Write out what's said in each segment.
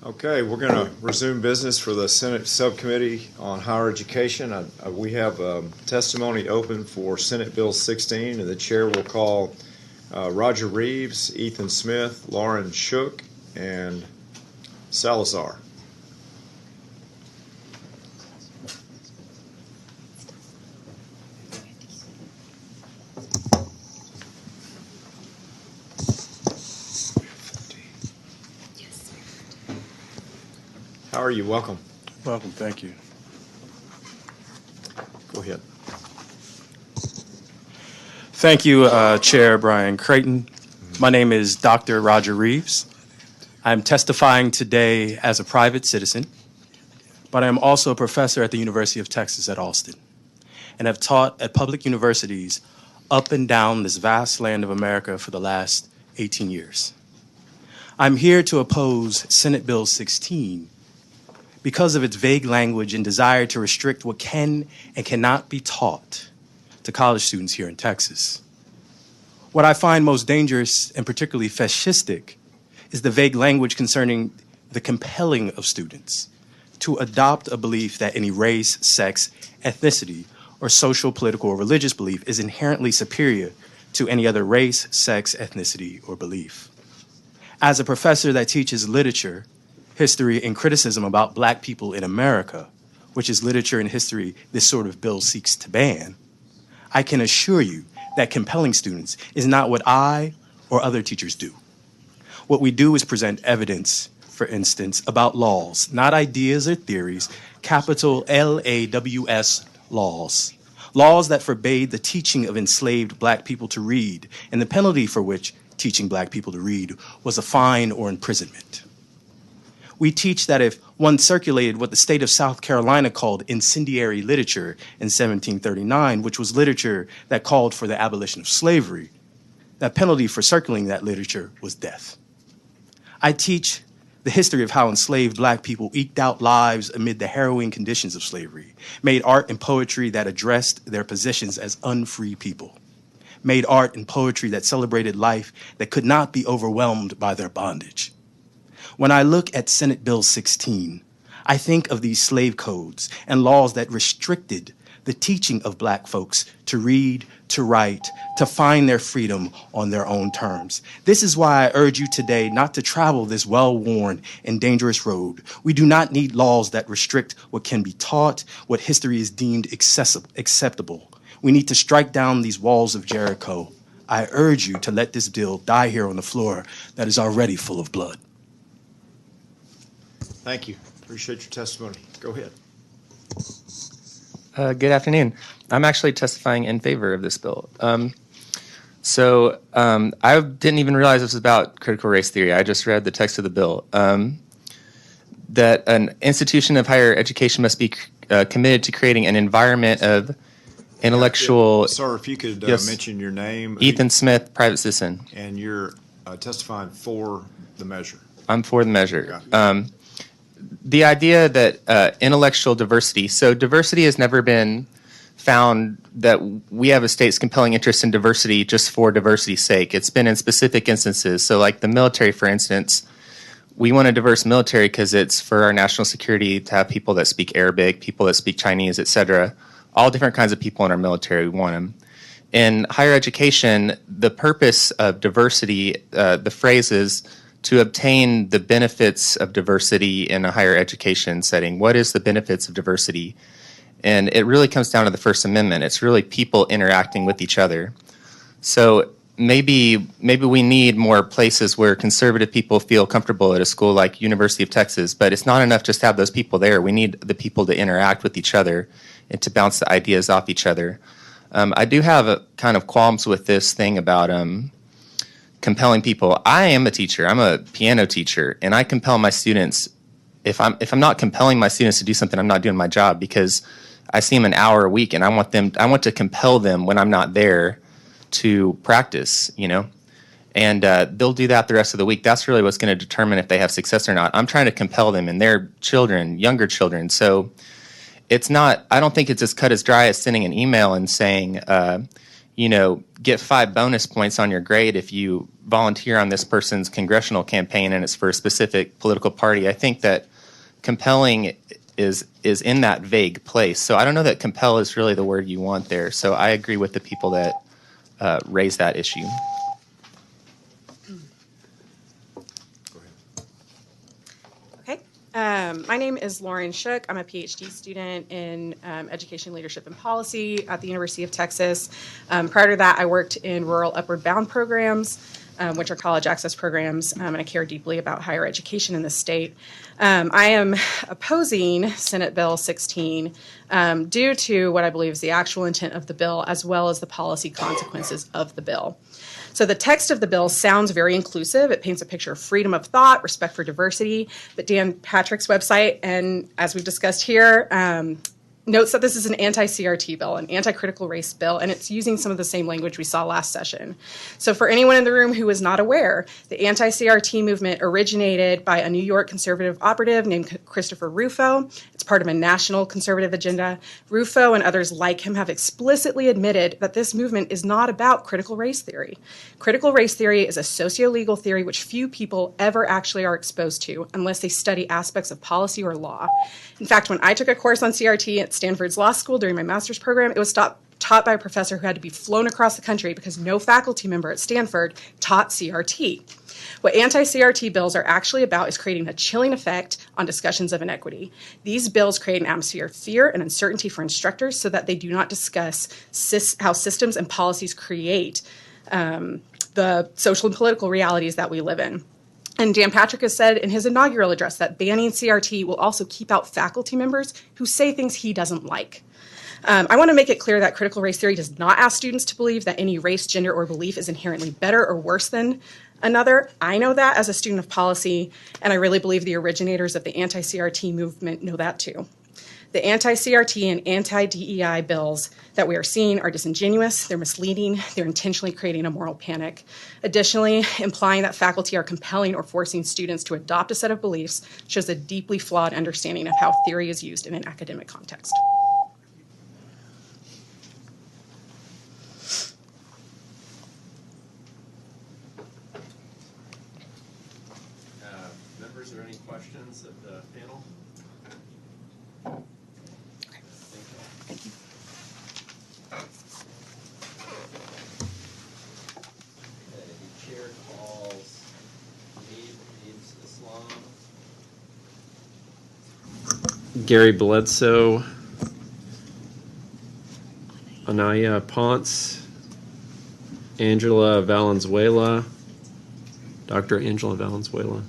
Okay, we're going to resume business for the Senate Subcommittee on Higher Education. We have testimony open for Senate Bill 16, and the chair will call Roger Reeves, Ethan Smith, Lauren Shook, and Salazar. How are you? Welcome. Welcome. Thank you. Go ahead. Thank you, Chair Brian Creighton. My name is Dr. Roger Reeves. I'm testifying today as a private citizen, but I am also a professor at the University of Texas at Austin and have taught at public universities up and down this vast land of America for the last 18 years. I'm here to oppose Senate Bill 16 because of its vague language and desire to restrict what can and cannot be taught to college students here in Texas. What I find most dangerous and particularly fascistic is the vague language concerning the compelling of students to adopt a belief that any race, sex, ethnicity, or social, political, or religious belief is inherently superior to any other race, sex, ethnicity, or belief. As a professor that teaches literature, history, and criticism about Black people in America, which is literature and history this sort of bill seeks to ban, I can assure you that compelling students is not what I or other teachers do. What we do is present evidence, for instance, about laws, not ideas or theories, capital LAWS laws. Laws that forbade the teaching of enslaved Black people to read, and the penalty for which teaching Black people to read was a fine or imprisonment. We teach that if one circulated what the state of South Carolina called incendiary literature in 1739, which was literature that called for the abolition of slavery, that penalty for circulating that literature was death. I teach the history of how enslaved Black people eked out lives amid the harrowing conditions of slavery, made art and poetry that addressed their positions as unfree people, made art and poetry that celebrated life that could not be overwhelmed by their bondage. When I look at Senate Bill 16, I think of these slave codes and laws that restricted the teaching of Black folks to read, to write, to find their freedom on their own terms. This is why I urge you today not to travel this well-worn and dangerous road. We do not need laws that restrict what can be taught, what history is deemed acceptable. We need to strike down these walls of Jericho. I urge you to let this bill die here on the floor that is already full of blood. Thank you. Appreciate your testimony. Go ahead. Good afternoon. I'm actually testifying in favor of this bill. I didn't even realize this was about critical race theory. I just read the text of the bill. That an institution of higher education must be committed to creating an environment of intellectual... Sir, if you could Yes. mention your name. Ethan Smith, private citizen. And you're testifying for the measure. I'm for the measure. Okay. The idea that intellectual diversity, so diversity has never been found that we have a state's compelling interest in diversity just for diversity's sake. It's been in specific instances. So like the military, for instance, we want a diverse military because it's for our national security to have people that speak Arabic, people that speak Chinese, etc. All different kinds of people in our military, we want them. In higher education, the purpose of diversity, the phrase is to obtain the benefits of diversity in a higher education setting. What is the benefits of diversity? And it really comes down to the First Amendment. It's really people interacting with each other. So maybe we need more places where conservative people feel comfortable at a school like University of Texas, but it's not enough just to have those people there. We need the people to interact with each other and to bounce the ideas off each other. I do have a kind of qualms with this thing about compelling people. I am a teacher. I'm a piano teacher, and I compel my students. If I'm not compelling my students to do something, I'm not doing my job, because I see them an hour a week, and I want to compel them when I'm not there to practice, and they'll do that the rest of the week. That's really what's going to determine if they have success or not. I'm trying to compel them, and they're children, younger children. So it's not, I don't think it's as cut as dry as sending an email and saying, get 5 bonus points on your grade if you volunteer on this person's congressional campaign and it's for a specific political party. I think that compelling is in that vague place. So I don't know that compel is really the word you want there. So I agree with the people that raise that issue. Okay. My name is Lauren Shook. I'm a PhD student in Education, Leadership, and Policy at the University of Texas. Prior to that, I worked in rural Upward Bound programs, which are college access programs, and I care deeply about higher education in the state. I am opposing Senate Bill 16 due to what I believe is the actual intent of the bill, as well as the policy consequences of the bill. So the text of the bill sounds very inclusive. It paints a picture of freedom of thought, respect for diversity. But Dan Patrick's website, and as we've discussed here, notes that this is an anti-CRT bill, an anti-critical race bill, and it's using some of the same language we saw last session. So for anyone in the room who is not aware, the anti-CRT movement originated by a New York conservative operative named Christopher Rufo. It's part of a national conservative agenda. Rufo and others like him have explicitly admitted that this movement is not about critical race theory. Critical race theory is a socio-legal theory which few people ever actually are exposed to unless they study aspects of policy or law. In fact, when I took a course on CRT at Stanford's law school during my master's program, it was taught by a professor who had to be flown across the country because no faculty member at Stanford taught CRT. What anti-CRT bills are actually about is creating a chilling effect on discussions of inequity. These bills create an atmosphere of fear and uncertainty for instructors so that they do not discuss how systems and policies create the social and political realities that we live in. And Dan Patrick has said in his inaugural address that banning CRT will also keep out faculty members who say things he doesn't like. I want to make it clear that critical race theory does not ask students to believe that any race, gender, or belief is inherently better or worse than another. I know that as a student of policy, and I really believe the originators of the anti-CRT movement know that too. The anti-CRT and anti-DEI bills that we are seeing are disingenuous, they're misleading, they're intentionally creating a moral panic. Additionally, implying that faculty are compelling or forcing students to adopt a set of beliefs shows a deeply flawed understanding of how theory is used in an academic context. Members, are there any questions of the panel? Thank you. The chair calls Neeb's Islam. Gary Bledsoe, Anaya Ponce, Angela Valenzuela, Dr. Angela Valenzuela.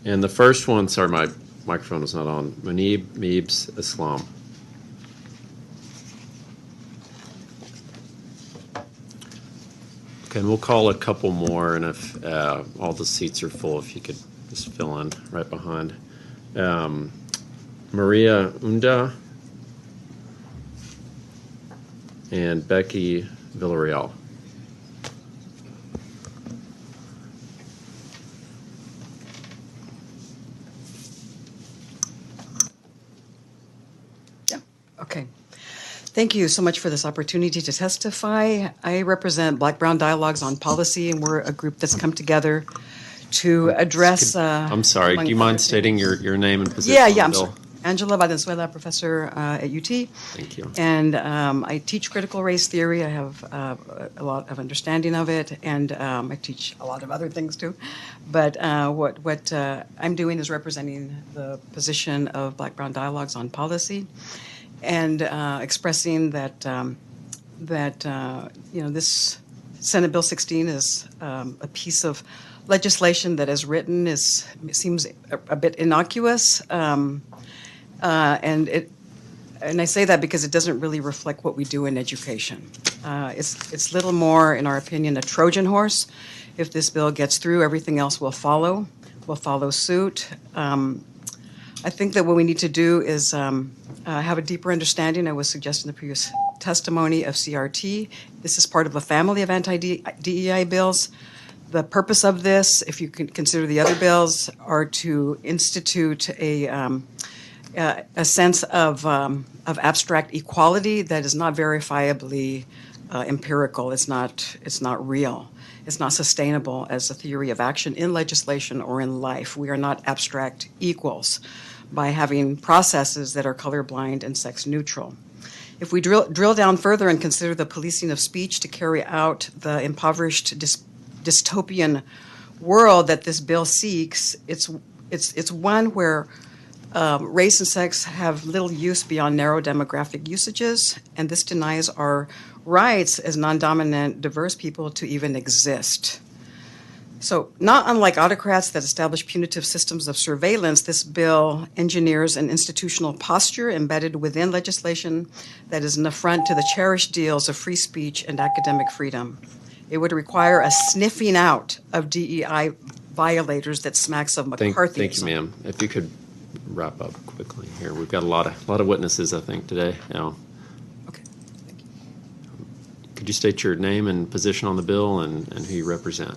And the first one, sorry, my microphone is not on, Neeb's Islam. Okay, and we'll call a couple more, and if all the seats are full, if you could just fill in right behind. Maria Unda and Becky Villarreal. Okay. Thank you so much for this opportunity to testify. I represent Black Brown Dialogues on Policy, and we're a group that's come together to address. I'm sorry, do you mind stating your name and position? Yeah, on the I'm bill? sorry. Angela Valenzuela, professor at UT. Thank you. And I teach critical race theory. I have a lot of understanding of it, and I teach a lot of other things too. But what I'm doing is representing the position of Black Brown Dialogues on Policy, and expressing that this Senate Bill 16 is a piece of legislation that, as written, seems a bit innocuous. And I say that because it doesn't really reflect what we do in education. It's little more, in our opinion, a Trojan horse. If this bill gets through, everything else will follow suit. I think that what we need to do is have a deeper understanding. I was suggesting in the previous testimony of CRT. This is part of a family of anti-DEI bills. The purpose of this, if you can consider the other bills, are to institute a sense of abstract equality that is not verifiably empirical. It's not real. It's not sustainable as a theory of action in legislation or in life. We are not abstract equals by having processes that are colorblind and sex neutral. If we drill down further and consider the policing of speech to carry out the impoverished dystopian world that this bill seeks, it's one where race and sex have little use beyond narrow demographic usages, and this denies our rights as non-dominant, diverse people to even exist. So, not unlike autocrats that establish punitive systems of surveillance, this bill engineers an institutional posture embedded within legislation that is an affront to the cherished deals of free speech and academic freedom. It would require a sniffing out of DEI violators that smacks of McCarthyism. Thank you, ma'am. If you could wrap up quickly here. We've got a lot of witnesses, I think, today. Okay, thank you. Could you state your name and position on the bill and who you represent?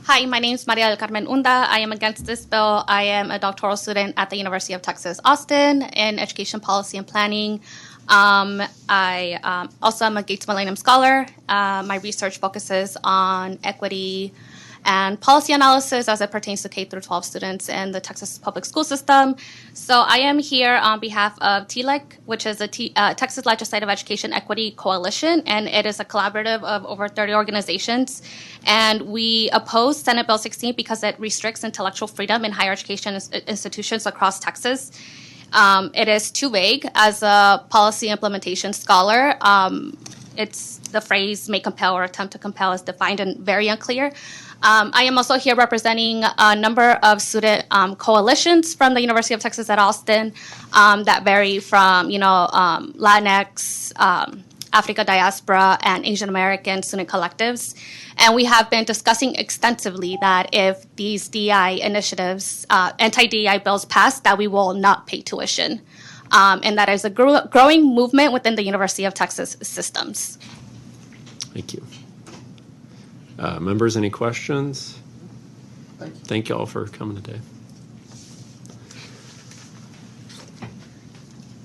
Hi, my name is Maria del Carmen Unda. I am against this bill. I am a doctoral student at the University of Texas, Austin in education policy and planning. I also am a Gates Millennium Scholar. My research focuses on equity and policy analysis as it pertains to K through 12 students in the Texas public school system. So I am here on behalf of TLEC, which is a Texas Legislative Education Equity Coalition, and it is a collaborative of over 30 organizations. And we oppose Senate Bill 16 because it restricts intellectual freedom in higher education institutions across Texas. It is too vague. As a policy implementation scholar, it's the phrase may compel or attempt to compel is defined and very unclear. I am also here representing a number of student coalitions from the University of Texas at Austin that vary from, Latinx, Africa diaspora, and Asian American student collectives. And we have been discussing extensively that if these DEI initiatives, anti-DEI bills pass, that we will not pay tuition. And that is a growing movement within the University of Texas systems. Thank you. Members, any questions? Thank you all for coming today.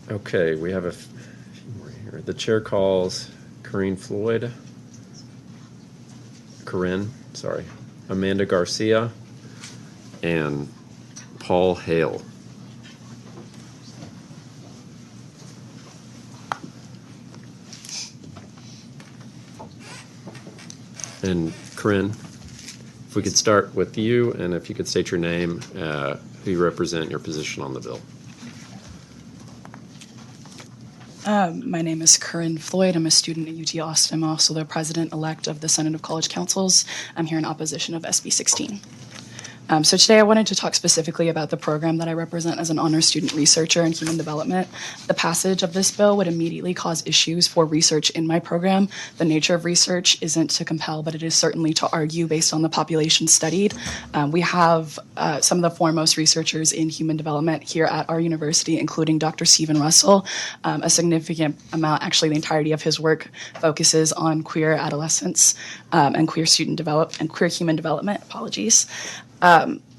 Okay, we have a few more here. The chair calls Corinne, Amanda Garcia, and Paul Hale. And Corinne, if we could start with you, and if you could state your name, who you represent, your position on the bill. My name is Corinne Floyd. I'm a student at UT Austin. I'm also the president-elect of the Senate of College Councils. I'm here in opposition of SB 16. So today I wanted to talk specifically about the program that I represent as an honors student researcher in human development. The passage of this bill would immediately cause issues for research in my program. The nature of research isn't to compel, but it is certainly to argue based on the population studied. We have some of the foremost researchers in human development here at our university, including Dr. Stephen Russell. A significant amount, actually the entirety of his work, focuses on queer adolescence and queer human development,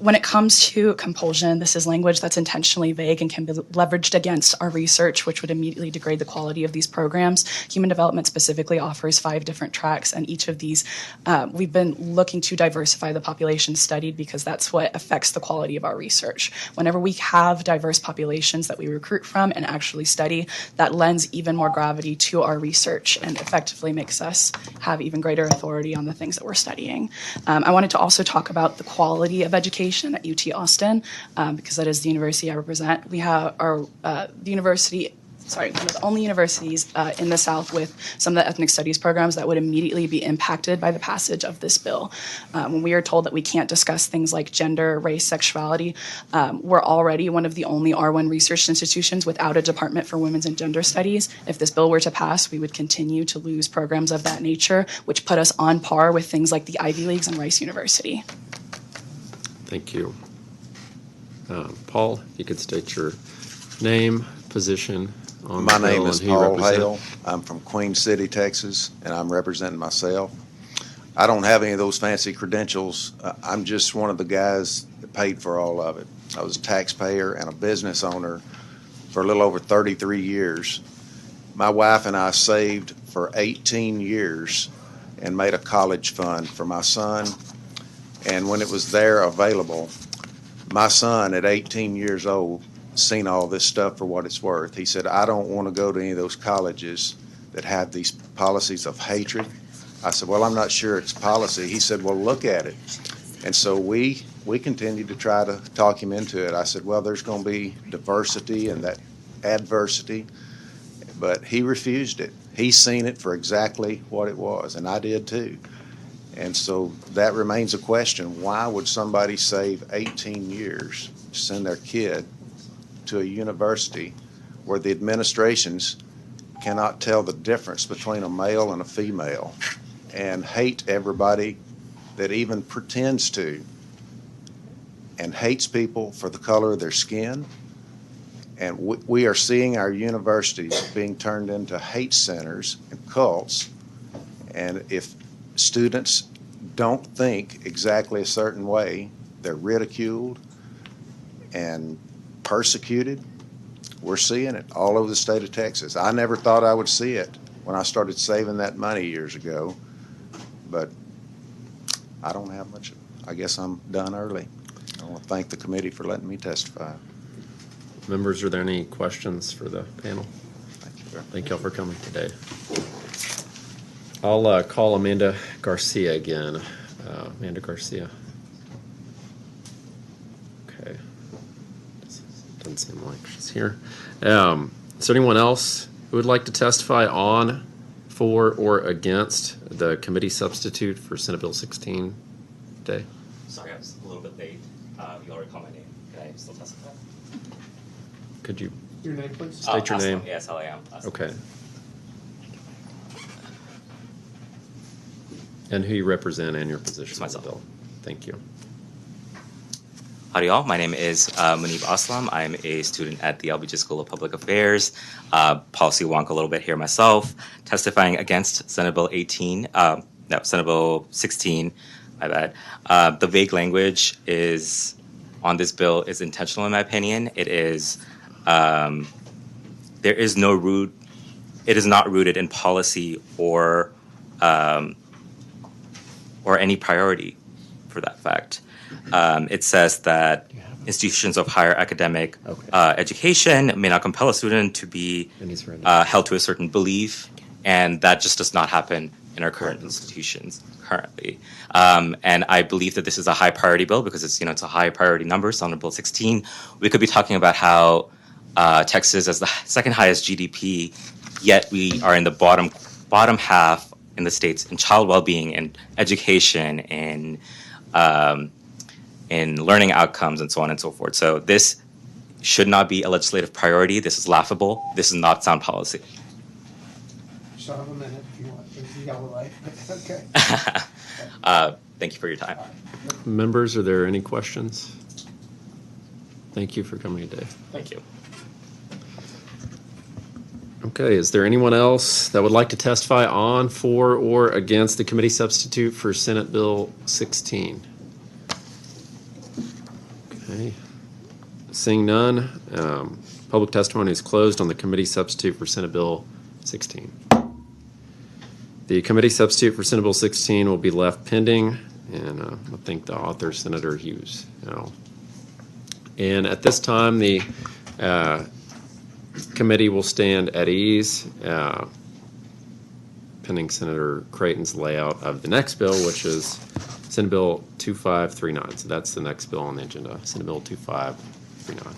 When it comes to compulsion, this is language that's intentionally vague and can be leveraged against our research, which would immediately degrade the quality of these programs. Human development specifically offers 5 different tracks, and each of these, we've been looking to diversify the population studied because that's what affects the quality of our research. Whenever we have diverse populations that we recruit from and actually study, that lends even more gravity to our research and effectively makes us have even greater authority on the things that we're studying. I wanted to also talk about the quality of education at UT Austin, because that is the university I represent. We have one of the only universities in the South with some of the ethnic studies programs that would immediately be impacted by the passage of this bill. When we are told that we can't discuss things like gender, race, sexuality, we're already one of the only R1 research institutions without a department for women's and gender studies. If this bill were to pass, we would continue to lose programs of that nature, which put us on par with things like the Ivy Leagues and Rice University. Thank you. Paul, if you could state your name, position on the My bill, name and is who you Paul represent. Hale. I'm from Queen City, Texas, and I'm representing myself. I don't have any of those fancy credentials. I'm just one of the guys that paid for all of it. I was a taxpayer and a business owner for a little over 33 years. My wife and I saved for 18 years and made a college fund for my son. And when it was there available, my son at 18 years old seen all this stuff for what it's worth. He said, I don't want to go to any of those colleges that have these policies of hatred. I said, well, I'm not sure it's policy. He said, well, look at it. And so we continued to try to talk him into it. I said, well, there's going to be diversity and that adversity. But he refused it. He's seen it for exactly what it was, and I did too. And so that remains a question. Why would somebody save 18 years to send their kid to a university where the administrations cannot tell the difference between a male and a female and hate everybody that even pretends to, and hates people for the color of their skin? And we are seeing our universities being turned into hate centers and cults. And if students don't think exactly a certain way, they're ridiculed and persecuted. We're seeing it all over the state of Texas. I never thought I would see it when I started saving that money years ago, but I don't have much. I guess I'm done early. I want to thank the committee for letting me testify. Members, are there any questions for the panel? Thank you, sir. Thank y'all for coming today. I'll call Amanda Garcia again. Amanda Garcia. Okay. Doesn't seem like she's here. Is there anyone else who would like to testify on, for, or against the committee substitute for Senate Bill 16 today? Sorry, I was a little bit late. You already called my name. Can I still testify? Could you Your name, please. state your name? Yes, I am. Okay. And who you represent and your position on the myself. bill. Thank you. Howdy, y'all. My name is Munib Aslam. I'm a student at the LBJ School of Public Affairs. Policy wonk a little bit here myself. Testifying against Senate Bill 18, Senate Bill 16, my bad. The vague language is on this bill is intentional in my opinion. It is, there is no root, it is not rooted in policy or any priority for that fact. It says that institutions of higher academic education may not compel a student to be held to a certain belief, and that just does not happen in our current institutions currently. And I believe that this is a high priority bill because it's a high priority number, Senate Bill 16. We could be talking about how Texas has the second highest GDP, yet we are in the bottom half in the states in child well-being and education and in learning outcomes and so on and so forth. So this should not be a legislative priority. This is laughable. This is not sound policy. Shut up a minute if you want. If you got a life. Okay. Thank you for your time. Members, are there any questions? Thank you for coming today. Thank you. Okay, is there anyone else that would like to testify on, for, or against the committee substitute for Senate Bill 16? Okay. Seeing none, public testimony is closed on the committee substitute for Senate Bill 16. The committee substitute for Senate Bill 16 will be left pending, and I thank the author, Senator Hughes. And at this time, the committee will stand at ease pending Senator Creighton's layout of the next bill, which is Senate Bill 2539. So that's the next bill on the agenda, Senate Bill 2539.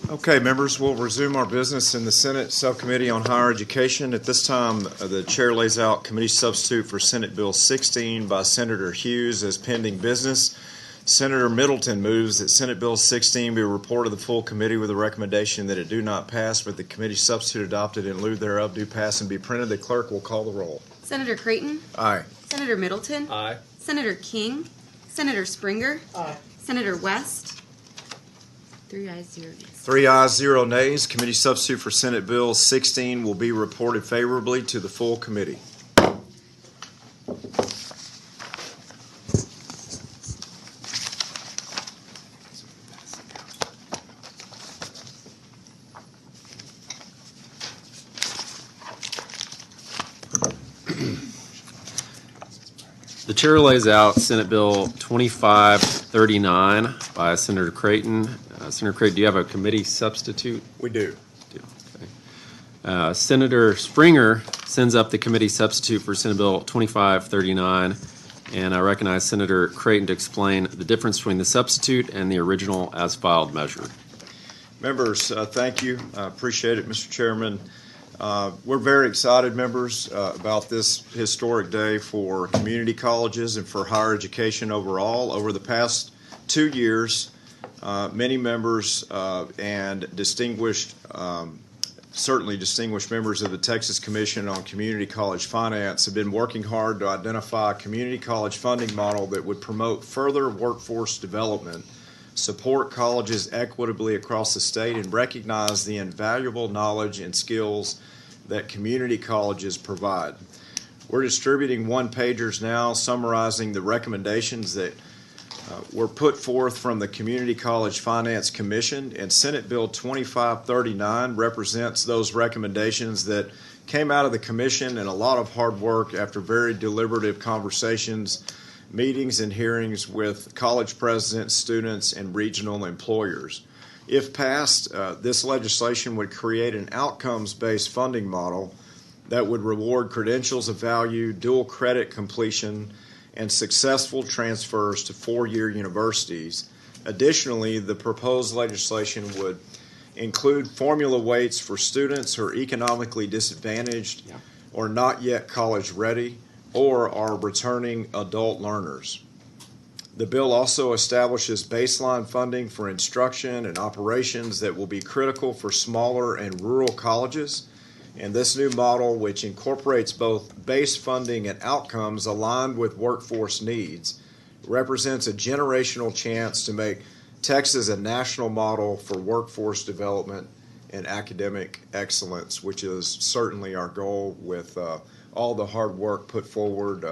Okay, members, we'll resume our business in the Senate Subcommittee on Higher Education. At this time, the chair lays out committee substitute for Senate Bill 16 by Senator Hughes as pending business. Senator Middleton moves that Senate Bill 16 be reported to the full committee with a recommendation that it do not pass, but the committee substitute adopted in lieu thereof do pass and be printed. The clerk will call the roll. Senator Creighton. Aye. Senator Middleton. Aye. Senator King. Senator Springer. Aye. Senator West. 3 ayes, 0 nays. 3 ayes, 0 nays. Committee substitute for Senate Bill 16 will be reported favorably to the full committee. The chair lays out Senate Bill 2539 by Senator Creighton. Senator Creighton, do you have a committee substitute? We do. Okay. Senator Springer sends up the committee substitute for Senate Bill 2539, and I recognize Senator Creighton to explain the difference between the substitute and the original as filed measure. Members, thank you. I appreciate it, Mr. Chairman. We're very excited, members, about this historic day for community colleges and for higher education overall. Over the past 2 years, many members and certainly distinguished members of the Texas Commission on Community College Finance have been working hard to identify a community college funding model that would promote further workforce development, support colleges equitably across the state, and recognize the invaluable knowledge and skills that community colleges provide. We're distributing one-pagers now summarizing the recommendations that were put forth from the Community College Finance Commission, and Senate Bill 2539 represents those recommendations that came out of the commission and a lot of hard work after very deliberative conversations, meetings, and hearings with college presidents, students, and regional employers. If passed, this legislation would create an outcomes-based funding model that would reward credentials of value, dual credit completion, and successful transfers to four-year universities. Additionally, the proposed legislation would include formula weights for students who are economically disadvantaged or not yet college ready or are returning adult learners. The bill also establishes baseline funding for instruction and operations that will be critical for smaller and rural colleges. And this new model, which incorporates both base funding and outcomes aligned with workforce needs, represents a generational chance to make Texas a national model for workforce development and academic excellence, which is certainly our goal with all the hard work put forward.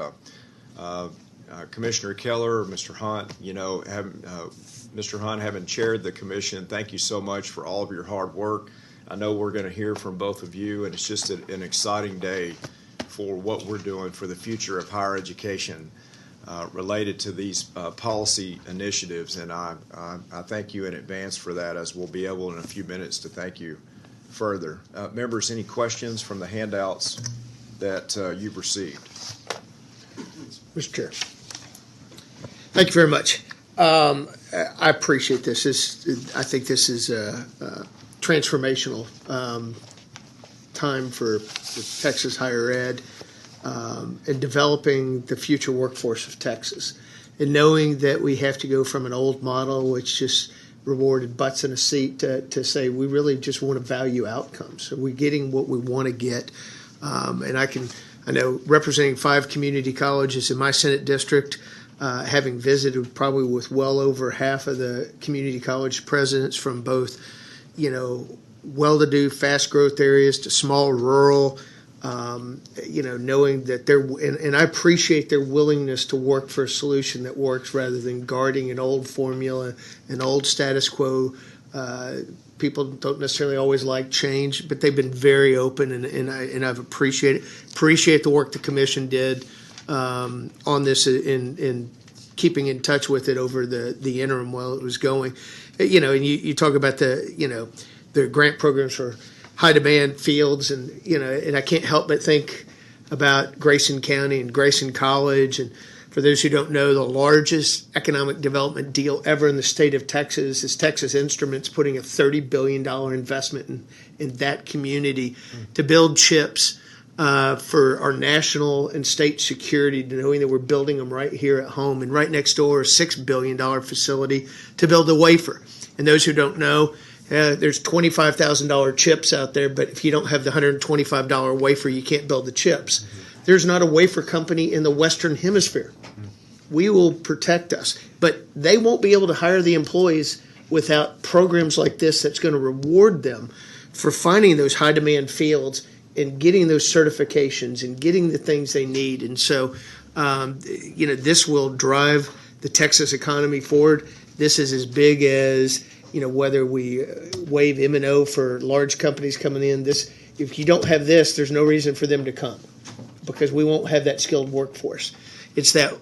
Commissioner Keller, Mr. Hunt, Mr. Hunt, having chaired the commission, thank you so much for all of your hard work. I know we're going to hear from both of you, and it's just an exciting day for what we're doing for the future of higher education related to these policy initiatives, and I thank you in advance for that, as we'll be able in a few minutes to thank you further. Members, any questions from the handouts that you've received? Mr. Chair. Thank you very much. I appreciate this. I think this is a transformational time for Texas higher ed and developing the future workforce of Texas. And knowing that we have to go from an old model, which just rewarded butts in a seat, to say we really just want to value outcomes. So we're getting what we want to get. And I know representing 5 community colleges in my Senate district, having visited probably with well over half of the community college presidents from both, well-to-do, fast growth areas to small rural, knowing that and I appreciate their willingness to work for a solution that works rather than guarding an old formula, an old status quo. People don't necessarily always like change, but they've been very open, and I've appreciate the work the commission did on this in keeping in touch with it over the interim while it was going. And you talk about the grant programs for high demand fields, and I can't help but think about Grayson County and Grayson College and For those who don't know, the largest economic development deal ever in the state of Texas is Texas Instruments putting a $30 billion investment in that community to build chips for our national and state security, knowing that we're building them right here at home. And right next door, a $6 billion facility to build a wafer. And those who don't know, there's $25,000 chips out there, but if you don't have the $125 wafer, you can't build the chips. There's not a wafer company in the Western Hemisphere. We will protect us, but they won't be able to hire the employees without programs like this that's going to reward them for finding those high demand fields and getting those certifications and getting the things they need. And so, this will drive the Texas economy forward. This is as big as, whether we waive M&O for large companies coming in. If you don't have this, there's no reason for them to come, because we won't have that skilled workforce. It's that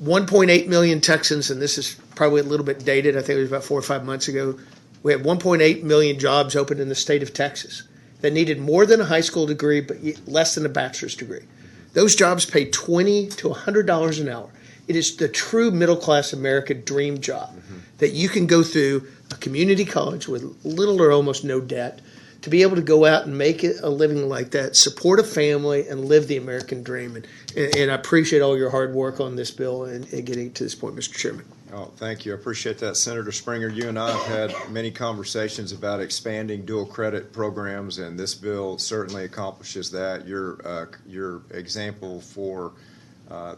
1.8 million Texans, and this is probably a little bit dated. I think it was about 4 or 5 months ago. We had 1.8 million jobs open in the state of Texas that needed more than a high school degree, but less than a bachelor's degree. Those jobs pay $20 to $100 an hour. It is the true middle-class America dream job that you can go through a community college with little or almost no debt to be able to go out and make it a living like that, support a family, and live the American dream. And I appreciate all your hard work on this bill and getting to this point, Mr. Chairman. Oh, thank you. I appreciate that, Senator Springer. You and I have had many conversations about expanding dual credit programs, and this bill certainly accomplishes that. Your example for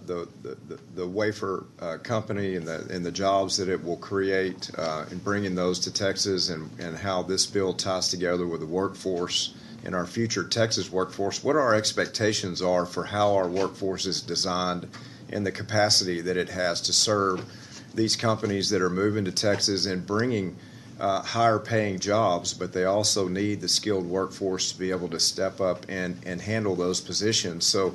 the wafer company and the jobs that it will create in bringing those to Texas, and how this bill ties together with the workforce and our future Texas workforce, what our expectations are for how our workforce is designed and the capacity that it has to serve these companies that are moving to Texas and bringing higher paying jobs, but they also need the skilled workforce to be able to step up and handle those positions. So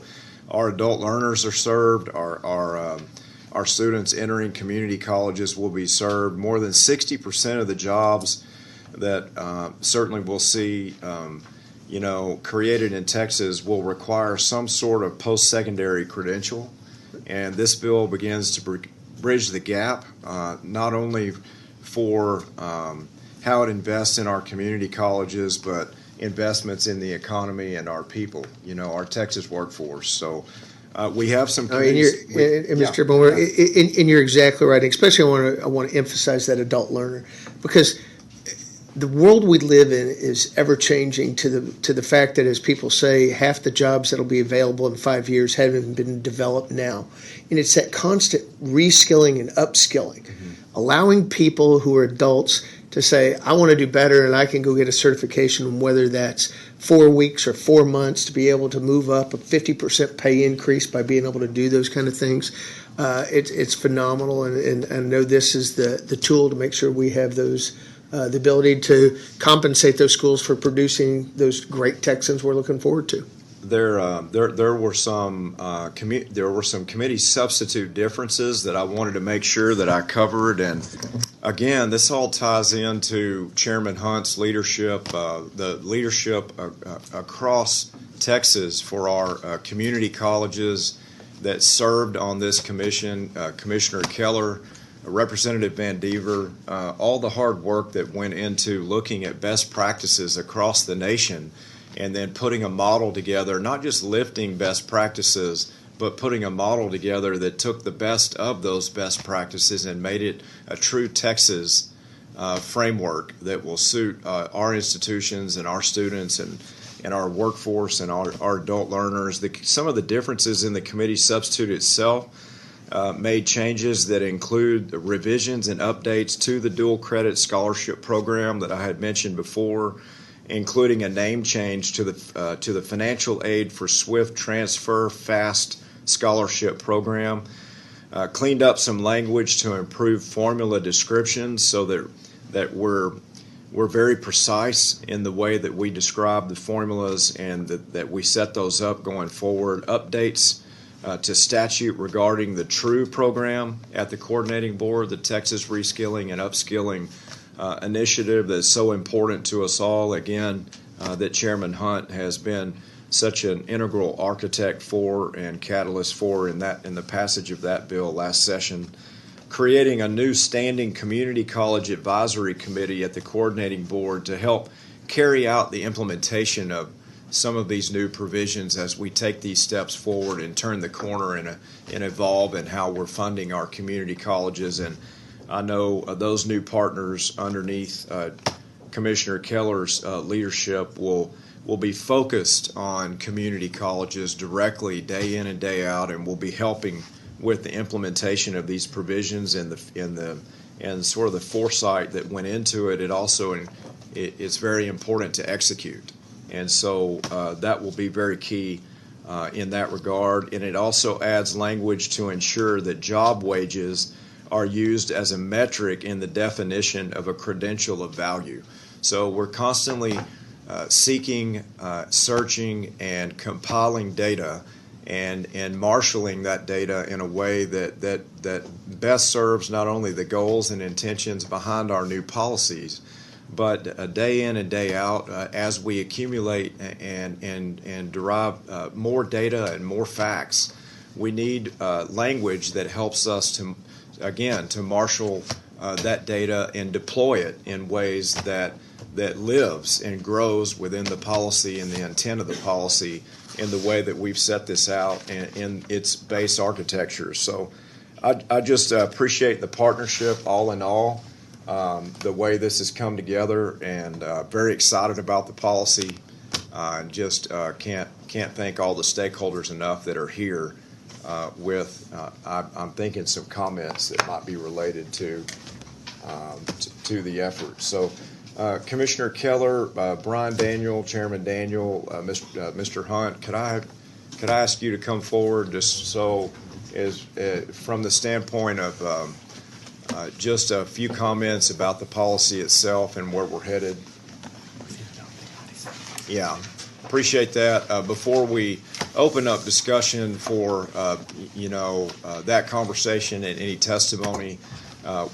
our adult learners are served, our students entering community colleges will be served. More than 60% of the jobs that certainly we'll see created in Texas will require some sort of post-secondary credential, and this bill begins to bridge the gap, not only for how it invests in our community colleges, but investments in the economy and our people, our Texas workforce. So we have some committees. Mr. Chairman, and you're exactly right. Especially I want to emphasize that adult learner, because the world we live in is ever changing to the fact that, as people say, half the jobs that'll be available in 5 years haven't been developed now. And it's that constant reskilling and upskilling, allowing people who are adults to say, I want to do better, and I can go get a certification, whether that's 4 weeks or 4 months, to be able to move up a 50% pay increase by being able to do those kind of things. It's phenomenal, and I know this is the tool to make sure we have those the ability to compensate those schools for producing those great Texans we're looking forward to. There were some committee substitute differences that I wanted to make sure that I covered, and again, this all ties into Chairman Hunt's leadership, the leadership across Texas for our community colleges that served on this commission, Commissioner Keller, Representative Van Dever, all the hard work that went into looking at best practices across the nation, and then putting a model together, not just lifting best practices, but putting a model together that took the best of those best practices and made it a true Texas framework that will suit our institutions and our students and our workforce and our adult learners. Some of the differences in the committee substitute itself made changes that include revisions and updates to the dual credit scholarship program that I had mentioned before, including a name change to the Financial Aid for Swift Transfer FAST Scholarship Program. Cleaned up some language to improve formula descriptions so that we're very precise in the way that we describe the formulas, and that we set those up going forward. Updates to statute regarding the TRUE program at the coordinating board, the Texas Reskilling and Upskilling initiative that's so important to us all. Again, that Chairman Hunt has been such an integral architect for and catalyst for in the passage of that bill last session, creating a new standing community college advisory committee at the coordinating board to help carry out the implementation of some of these new provisions as we take these steps forward and turn the corner and evolve in how we're funding our community colleges. And I know those new partners underneath Commissioner Keller's leadership will be focused on community colleges directly day in and day out, and will be helping with the implementation of these provisions and sort of the foresight that went into it. It's very important to execute. And so that will be very key in that regard. And it also adds language to ensure that job wages are used as a metric in the definition of a credential of value. So we're constantly seeking, searching, and compiling data and marshaling that data in a way that best serves not only the goals and intentions behind our new policies, but day in and day out, as we accumulate and derive more data and more facts, we need language that helps us to marshal that data and deploy it in ways that lives and grows within the policy and the intent of the policy in the way that we've set this out in its base architecture. So I just appreciate the partnership all in all. The way this has come together, and very excited about the policy. And just can't thank all the stakeholders enough that are here I'm thinking some comments that might be related to the effort. So Commissioner Keller, Brian Daniel, Chairman Daniel, Mr. Hunt, could I ask you to come forward just so as from the standpoint of just a few comments about the policy itself and where we're headed. Yeah, appreciate that. Before we open up discussion for, that conversation and any testimony,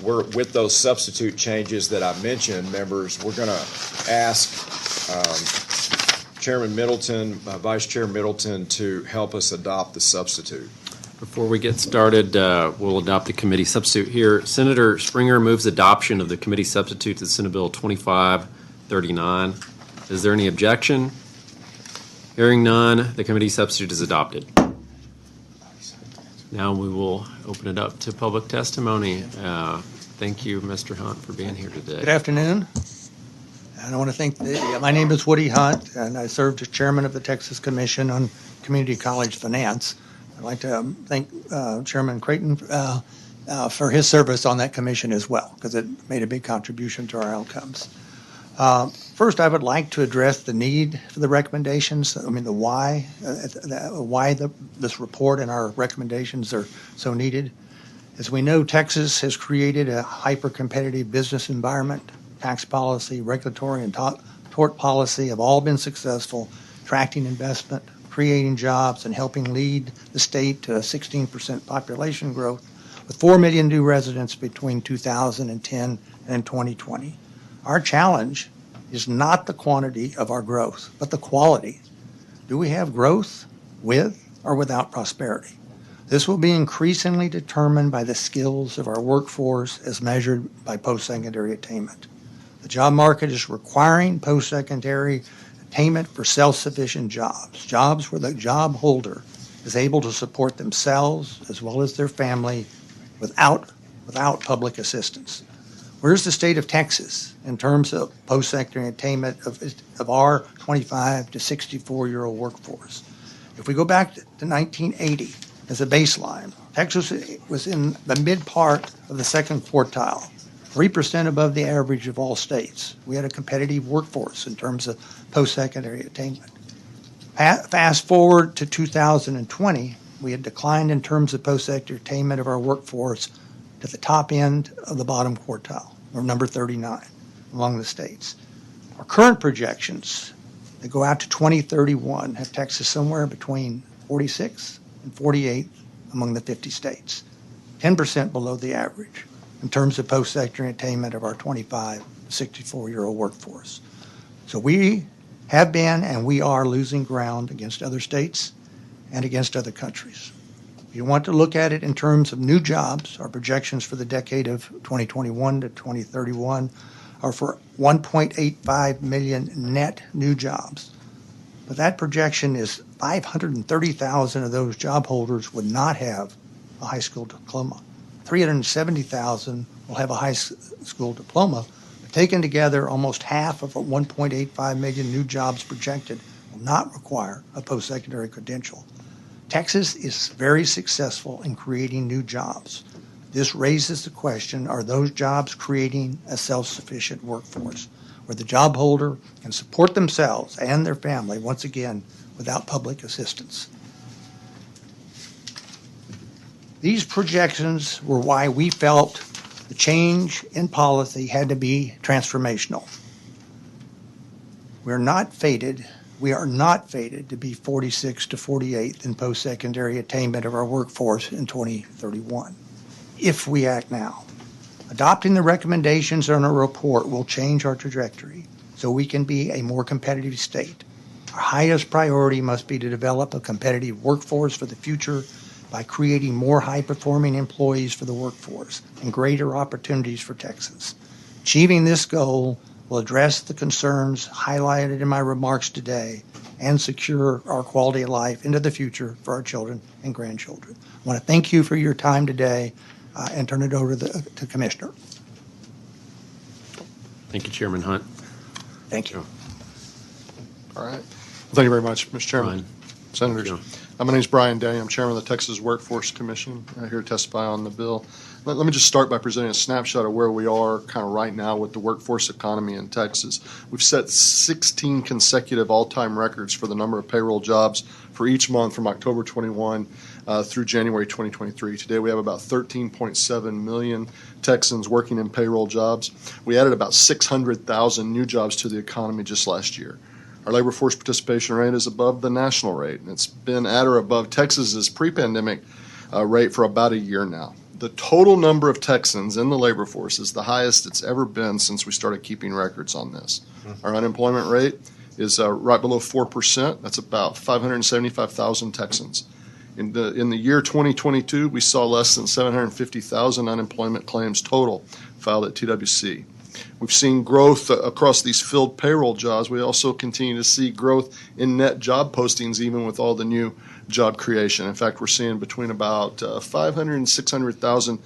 we're with those substitute changes that I mentioned, members, we're going to ask Chairman Middleton, Vice Chair Middleton, to help us adopt the substitute. Before we get started, we'll adopt the committee substitute here. Senator Springer moves adoption of the committee substitute to Senate Bill 2539. Is there any objection? Hearing none, the committee substitute is adopted. Now we will open it up to public testimony. Thank you, Mr. Hunt, for being here today. Good afternoon. And I want to thank my name is Woody Hunt, and I served as chairman of the Texas Commission on Community College Finance. I'd like to thank Chairman Creighton for his service on that commission as well, because it made a big contribution to our outcomes. First, I would like to address the need for the recommendations. I mean, the why this report and our recommendations are so needed. As we know, Texas has created a hyper-competitive business environment. Tax policy, regulatory, and tort policy have all been successful, attracting investment, creating jobs, and helping lead the state to a 16% population growth with 4 million new residents between 2010 and 2020. Our challenge is not the quantity of our growth, but the quality. Do we have growth with or without prosperity? This will be increasingly determined by the skills of our workforce as measured by post-secondary attainment. The job market is requiring post-secondary attainment for self-sufficient jobs where the job holder is able to support themselves as well as their family without public assistance. Where's the state of Texas in terms of post-secondary attainment of our 25 to 64-year-old workforce? If we go back to 1980 as a baseline, Texas was in the mid part of the second quartile, 3% above the average of all states. We had a competitive workforce in terms of post-secondary attainment. Fast forward to 2020, we had declined in terms of post-secondary attainment of our workforce to the top end of the bottom quartile, or number 39 among the states. Our current projections that go out to 2031 have Texas somewhere between 46 and 48 among the 50 states, 10% below the average in terms of post-secondary attainment of our 25 to 64-year-old workforce. So we have been and we are losing ground against other states and against other countries. If you want to look at it in terms of new jobs, our projections for the decade of 2021 to 2031 are for 1.85 million net new jobs. But that projection is 530,000 of those job holders would not have a high school diploma. 370,000 will have a high school diploma. But taken together, almost half of the 1.85 million new jobs projected will not require a post-secondary credential. Texas is very successful in creating new jobs. This raises the question, are those jobs creating a self-sufficient workforce where the job holder can support themselves and their family, once again, without public assistance? These projections were why we felt the change in policy had to be transformational. We are not fated to be 46th to 48th in post-secondary attainment of our workforce in 2031, if we act now. Adopting the recommendations in our report will change our trajectory so we can be a more competitive state. Our highest priority must be to develop a competitive workforce for the future by creating more high-performing employees for the workforce and greater opportunities for Texans. Achieving this goal will address the concerns highlighted in my remarks today and secure our quality of life into the future for our children and grandchildren. I want to thank you for your time today and turn it over to Commissioner. Thank you, Chairman Hunt. Thank you. All right. Thank you very much, Mr. Chairman. Brian. Senators. Thank My name is Brian Day. I'm Chairman of the Texas Workforce Commission. I'm here to testify on the bill. Let me just start by presenting a snapshot of where we are kind of right now with the workforce economy in Texas. We've set 16 consecutive all-time records for the number of payroll jobs for each month from October 21 through January 2023. Today we have about 13.7 million Texans working in payroll jobs. We added about 600,000 new jobs to the economy just last year. Our labor force participation rate is above the national rate, and it's been at or above Texas's pre-pandemic rate for about a year now. The total number of Texans in the labor force is the highest it's ever been since we started keeping records on this. Our unemployment rate is right below 4%. That's about 575,000 Texans. In the year 2022, we saw less than 750,000 unemployment claims total filed at TWC. We've seen growth across these filled payroll jobs. We also continue to see growth in net job postings, even with all the new job creation. In fact, we're seeing between about 500 and 600,000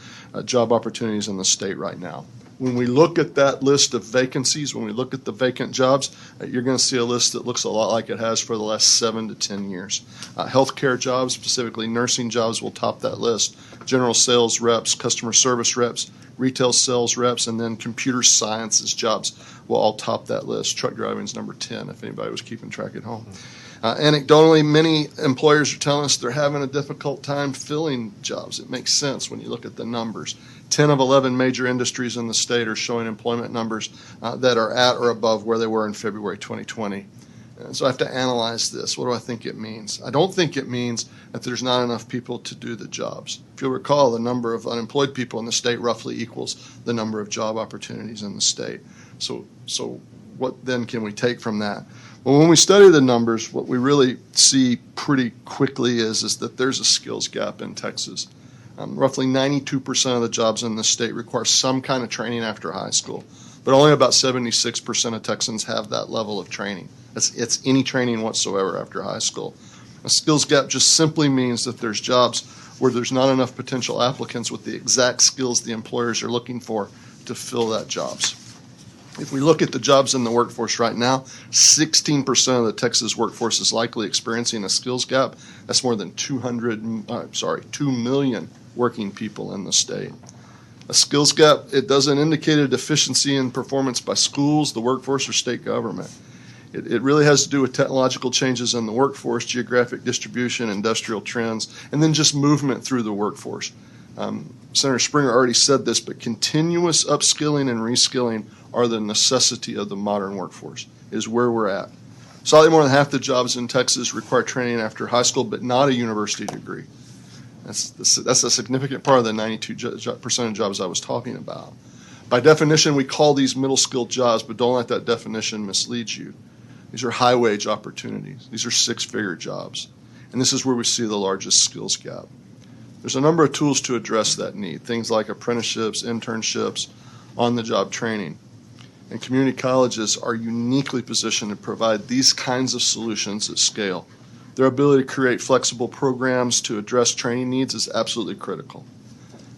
job opportunities in the state right now. When we look at that list of vacancies, when we look at the vacant jobs, you're going to see a list that looks a lot like it has for the last 7 to 10 years. Healthcare jobs, specifically nursing jobs, will top that list. General sales reps, customer service reps, retail sales reps, and then computer sciences jobs will all top that list. Truck driving is number 10, if anybody was keeping track at home. Anecdotally, many employers are telling us they're having a difficult time filling jobs. It makes sense when you look at the numbers. 10 of 11 major industries in the state are showing employment numbers that are at or above where they were in February 2020. So I have to analyze this. What do I think it means? I don't think it means that there's not enough people to do the jobs. If you'll recall, the number of unemployed people in the state roughly equals the number of job opportunities in the state. So what then can we take from that? Well, when we study the numbers, what we really see pretty quickly is that there's a skills gap in Texas. Roughly 92% of the jobs in the state require some kind of training after high school, but only about 76% of Texans have that level of training. It's any training whatsoever after high school. A skills gap just simply means that there's jobs where there's not enough potential applicants with the exact skills the employers are looking for to fill that jobs. If we look at the jobs in the workforce right now, 16% of the Texas workforce is likely experiencing a skills gap. That's more than 2 million working people in the state. A skills gap, it doesn't indicate a deficiency in performance by schools, the workforce, or state government. It really has to do with technological changes in the workforce, geographic distribution, industrial trends, and then just movement through the workforce. Senator Springer already said this, but continuous upskilling and reskilling are the necessity of the modern workforce, is where we're at. Slightly more than half the jobs in Texas require training after high school, but not a university degree. That's a significant part of the 92% of jobs I was talking about. By definition, we call these middle skilled jobs, but don't let that definition mislead you. These are high-wage opportunities. These are six-figure jobs. And this is where we see the largest skills gap. There's a number of tools to address that need, things like apprenticeships, internships, on-the-job training. And community colleges are uniquely positioned to provide these kinds of solutions at scale. Their ability to create flexible programs to address training needs is absolutely critical.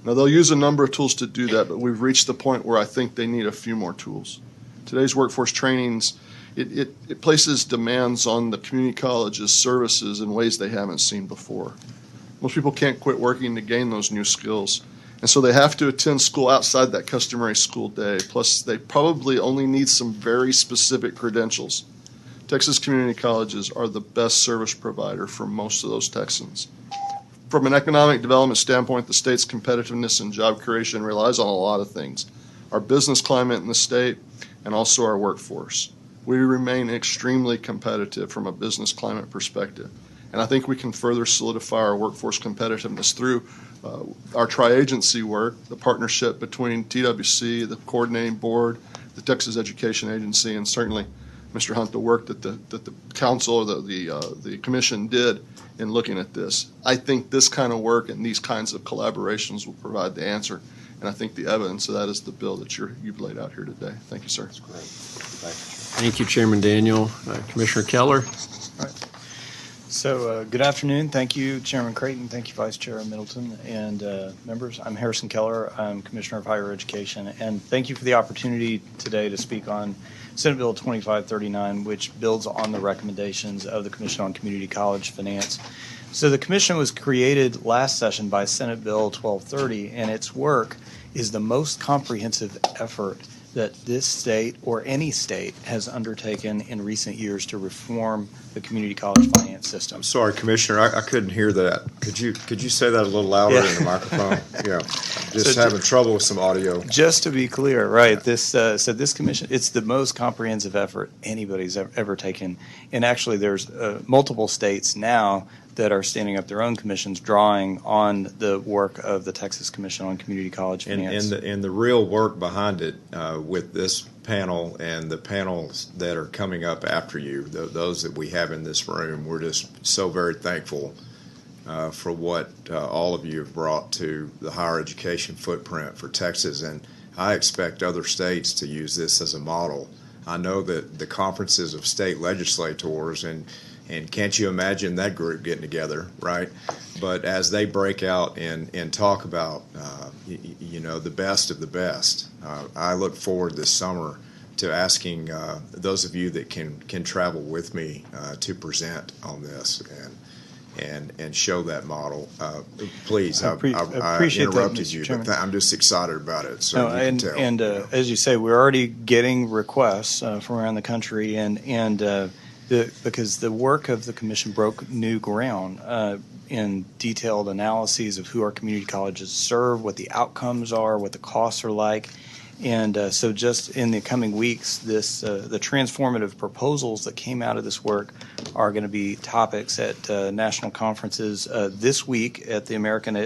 Now, they'll use a number of tools to do that, but we've reached the point where I think they need a few more tools. Today's workforce trainings, it places demands on the community college's services in ways they haven't seen before. Most people can't quit working to gain those new skills, and so they have to attend school outside that customary school day. Plus, they probably only need some very specific credentials. Texas community colleges are the best service provider for most of those Texans. From an economic development standpoint, the state's competitiveness and job creation relies on a lot of things. Our business climate in the state and also our workforce. We remain extremely competitive from a business climate perspective. And I think we can further solidify our workforce competitiveness through our tri-agency work, the partnership between TWC, the coordinating board, the Texas Education Agency, and certainly, Mr. Hunt, the work that the council or the commission did in looking at this. I think this kind of work and these kinds of collaborations will provide the answer, and I think the evidence of that is the bill that you've laid out here today. Thank you, sir. That's great. Thank you, Chairman Daniel. Commissioner Keller? So, good afternoon. Thank you, Chairman Creighton. Thank you, Vice Chair Middleton, and members. I'm Harrison Keller. I'm Commissioner of Higher Education, and thank you for the opportunity today to speak on Senate Bill 2539, which builds on the recommendations of the Commission on Community College Finance. So the commission was created last session by Senate Bill 1230, and its work is the most comprehensive effort that this state or any state has undertaken in recent years to reform the community college finance system. I'm sorry, Commissioner, I couldn't hear that. Could you say that a little louder in the microphone? Yeah, I'm just having trouble with some audio. Just to be clear, right, this commission, it's the most comprehensive effort anybody's ever taken. And actually, there's multiple states now that are standing up their own commissions, drawing on the work of the Texas Commission on Community College Finance. And the real work behind it with this panel and the panels that are coming up after you, those that we have in this room, we're just so very thankful for what all of you have brought to the higher education footprint for Texas. And I expect other states to use this as a model. I know that the conferences of state legislators and can't you imagine that group getting together, right? But as they break out and talk about, the best of the best, I look forward this summer to asking those of you that can travel with me to present on this and show that model. Please, I appreciate interrupted that, you, Chairman. but I'm just excited about it. So you can tell. And as you say, we're already getting requests from around the country, because the work of the commission broke new ground in detailed analyses of who our community colleges serve, what the outcomes are, what the costs are like. And so just in the coming weeks, the transformative proposals that came out of this work are going to be topics at national conferences this week at the American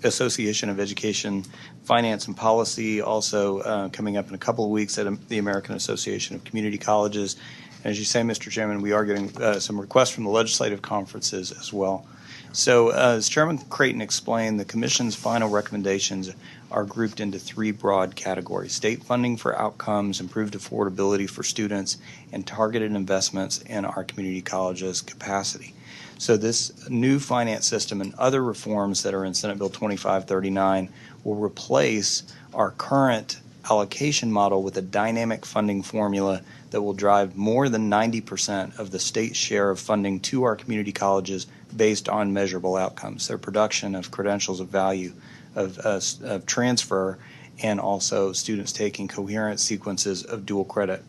Association of Education, Finance and Policy, also coming up in a couple of weeks at the American Association of Community Colleges. As you say, Mr. Chairman, we are getting some requests from the legislative conferences as well. So as Chairman Creighton explained, the Commission's final recommendations are grouped into three broad categories: state funding for outcomes, improved affordability for students, and targeted investments in our community colleges' capacity. So this new finance system and other reforms that are in Senate Bill 2539 will replace our current allocation model with a dynamic funding formula that will drive more than 90% of the state's share of funding to our community colleges based on measurable outcomes, their production of credentials of value, of transfer, and also students taking coherent sequences of dual credit.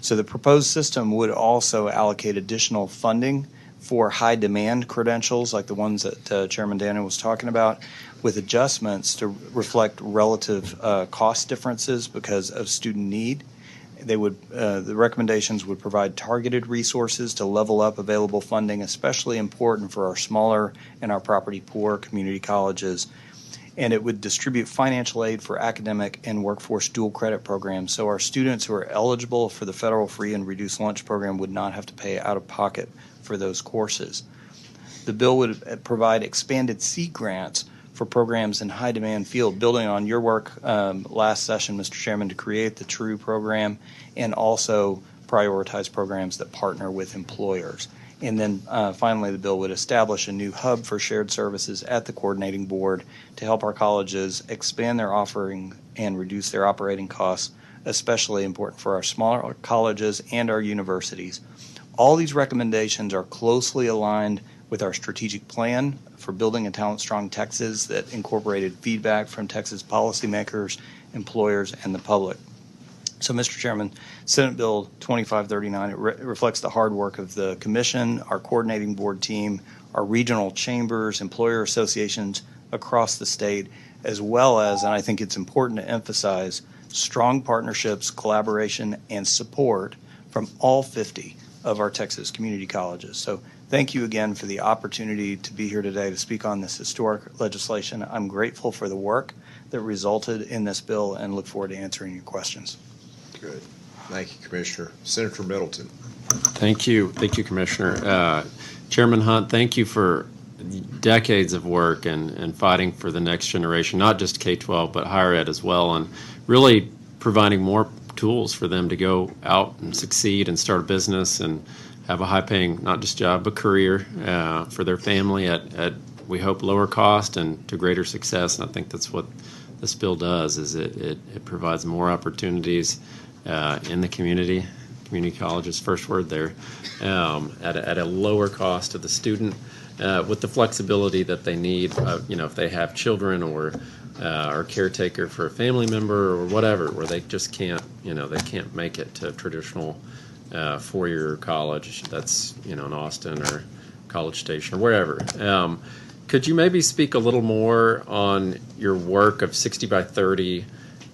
So the proposed system would also allocate additional funding for high demand credentials like the ones that Chairman Daniel was talking about, with adjustments to reflect relative cost differences because of student need. The recommendations would provide targeted resources to level up available funding, especially important for our smaller and our property poor community colleges. and it would distribute financial aid for academic and workforce dual credit programs. So our students who are eligible for the federal free and reduced lunch program would not have to pay out of pocket for those courses. The bill would provide expanded seat grants for programs in high demand field, building on your work last session, Mr. Chairman, to create the TRUE program and also prioritize programs that partner with employers. And then finally, the bill would establish a new hub for shared services at the coordinating board to help our colleges expand their offering and reduce their operating costs, especially important for our smaller colleges and our universities. All these recommendations are closely aligned with our strategic plan for building a talent-strong Texas that incorporated feedback from Texas policymakers, employers, and the public. So, Mr. Chairman, Senate Bill 2539, it reflects the hard work of the Commission, our coordinating board team, our regional chambers, employer associations across the state, as well as, and I think it's important to emphasize, strong partnerships, collaboration, and support from all 50 of our Texas community colleges. So thank you again for the opportunity to be here today to speak on this historic legislation. I'm grateful for the work that resulted in this bill and look forward to answering your questions. Good. Thank you, Commissioner. Senator Middleton. Thank you, Commissioner. Chairman Hunt, thank you for decades of work and fighting for the next generation, not just K-12, but higher ed as well, and really providing more tools for them to go out and succeed and start a business and have a high-paying, not just job, but career for their family at, we hope, lower cost and to greater success. And I think that's what this bill does, is it provides more opportunities in the community colleges, first word there, at a lower cost to the student, with the flexibility that they need, if they have children or caretaker for a family member or whatever, where they just can't, they can't make it to traditional four-year college that's, in Austin or College Station or wherever. Could you maybe speak a little more on your work of 60 by 30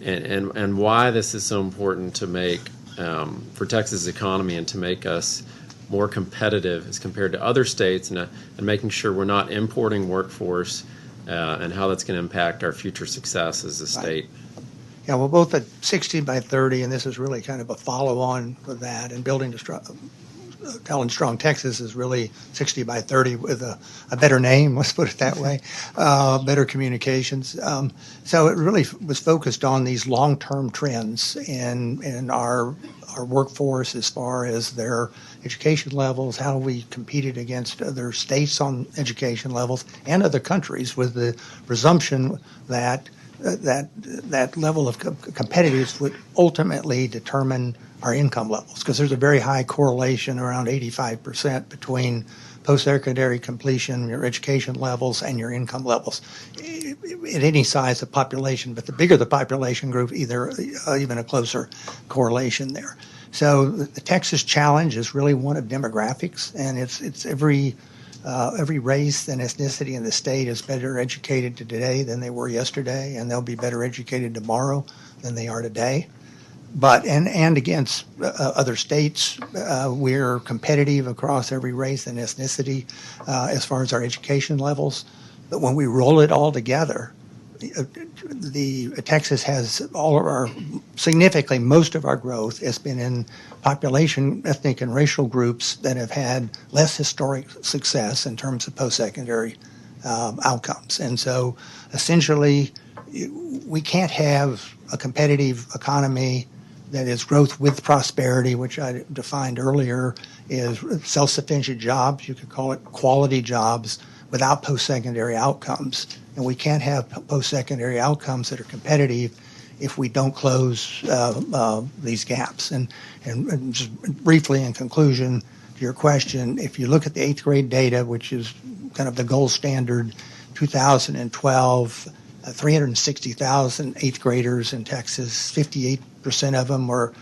and why this is so important to make for Texas economy and to make us more competitive as compared to other states and making sure we're not importing workforce and how that's going to impact our future success as a state? Yeah, well, both at 60 by 30, and this is really kind of a follow-on with that, and building Talent Strong Texas is really 60 by 30 with a better name, let's put it that way, better communications. So it really was focused on these long-term trends in our workforce as far as their education levels, how we competed against other states on education levels and other countries, with the presumption that that level of competitiveness would ultimately determine our income levels, because there's a very high correlation, around 85%, between post-secondary completion, your education levels, and your income levels at any size of population. But the bigger the population group, even a closer correlation there. So the Texas challenge is really one of demographics, and it's every race and ethnicity in the state is better educated today than they were yesterday, and they'll be better educated tomorrow than they are today. But and against other states, we're competitive across every race and ethnicity as far as our education levels. But when we roll it all together, Texas has significantly most of our growth has been in population, ethnic, and racial groups that have had less historic success in terms of post-secondary outcomes. And so essentially, we can't have a competitive economy that is growth with prosperity, which I defined earlier is self-sufficient jobs, you could call it quality jobs, without post-secondary outcomes. And we can't have post-secondary outcomes that are competitive if we don't close these gaps. And just briefly in conclusion to your question, if you look at the 8th grade data, which is kind of the gold standard, 2012, 360,000 8th graders in Texas, 58% of them were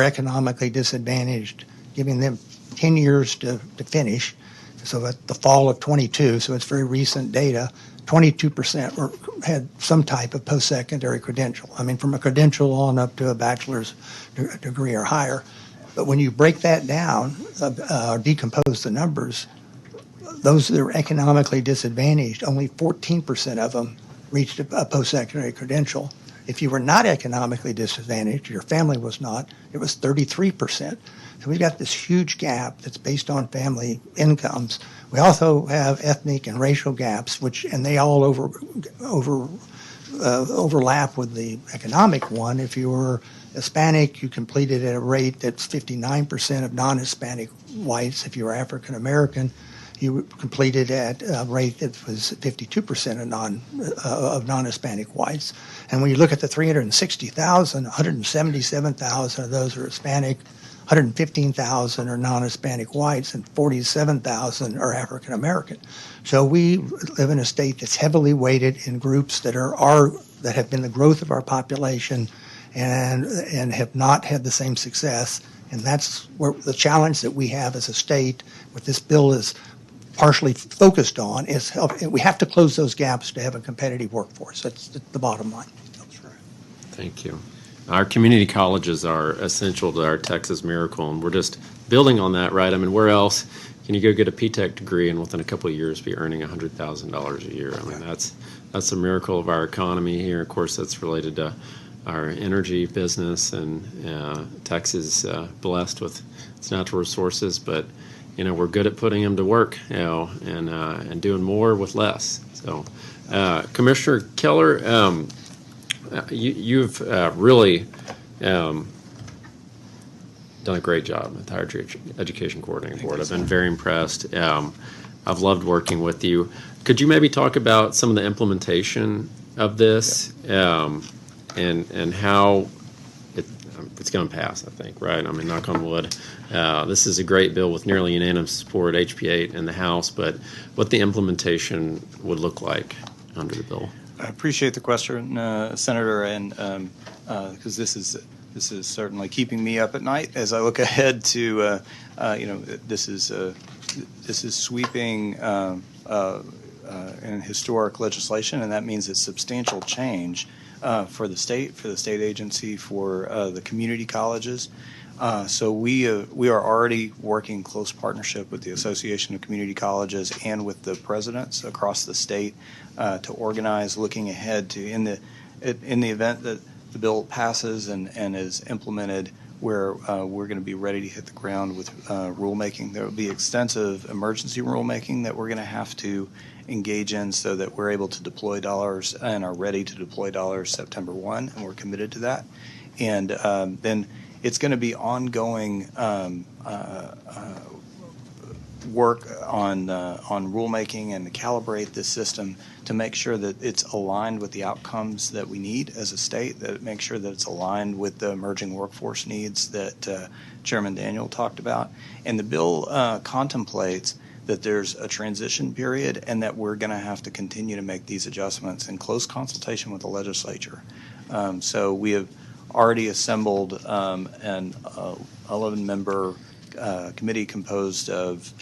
economically disadvantaged, giving them 10 years to finish. So at the fall of 22, so it's very recent data, 22% had some type of post-secondary credential. I mean, from a credential on up to a bachelor's degree or higher. But when you break that down, or decompose the numbers, those that are economically disadvantaged, only 14% of them reached a post-secondary credential. If you were not economically disadvantaged, your family was not, it was 33%. So we've got this huge gap that's based on family incomes. We also have ethnic and racial gaps, and they all overlap with the economic one. If you were Hispanic, you completed at a rate that's 59% of non-Hispanic whites. If you were African American, you completed at a rate that was 52% of non-Hispanic whites. And when you look at the 360,000, 177,000 of those are Hispanic, 115,000 are non-Hispanic whites, and 47,000 are African American. So we live in a state that's heavily weighted in groups that that have been the growth of our population and have not had the same success. And that's where the challenge that we have as a state, what this bill is partially focused on, is we have to close those gaps to have a competitive workforce. That's the bottom line. Thank you. Our community colleges are essential to our Texas miracle, and we're just building on that, right? I mean, where else can you go get a P-TECH degree and within a couple of years be earning $100,000 a year? I mean, that's a miracle of our economy here. Of course, that's related to our energy business, and Texas is blessed with its natural resources, but we're good at putting them to work, and doing more with less. So, Commissioner Keller, you've really done a great job at the Higher Education Coordinating Board. I've been very impressed. I've loved working with you. Could you maybe talk about some of the implementation of this, and how it's going to pass, I think, right? I mean, knock on wood. This is a great bill with nearly unanimous support, HB 8 in the House, but what the implementation would look like under the bill. I appreciate the question, Senator, and because this is certainly keeping me up at night as I look ahead to, this is sweeping and historic legislation, and that means it's substantial change for the state agency, for the community colleges. So we are already working close partnership with the Association of Community Colleges and with the presidents across the state to organize, looking ahead to in the event that the bill passes and is implemented, where we're going to be ready to hit the ground with rulemaking. There will be extensive emergency rulemaking that we're going to have to engage in so that we're able to deploy dollars and are ready to deploy dollars September 1, and we're committed to that. And then it's going to be ongoing work on rulemaking and to calibrate this system to make sure that it's aligned with the outcomes that we need as a state, that make sure that it's aligned with the emerging workforce needs that Chairman Daniel talked about. And the bill contemplates that there's a transition period and that we're going to have to continue to make these adjustments in close consultation with the legislature. So we have already assembled an 11-member committee composed of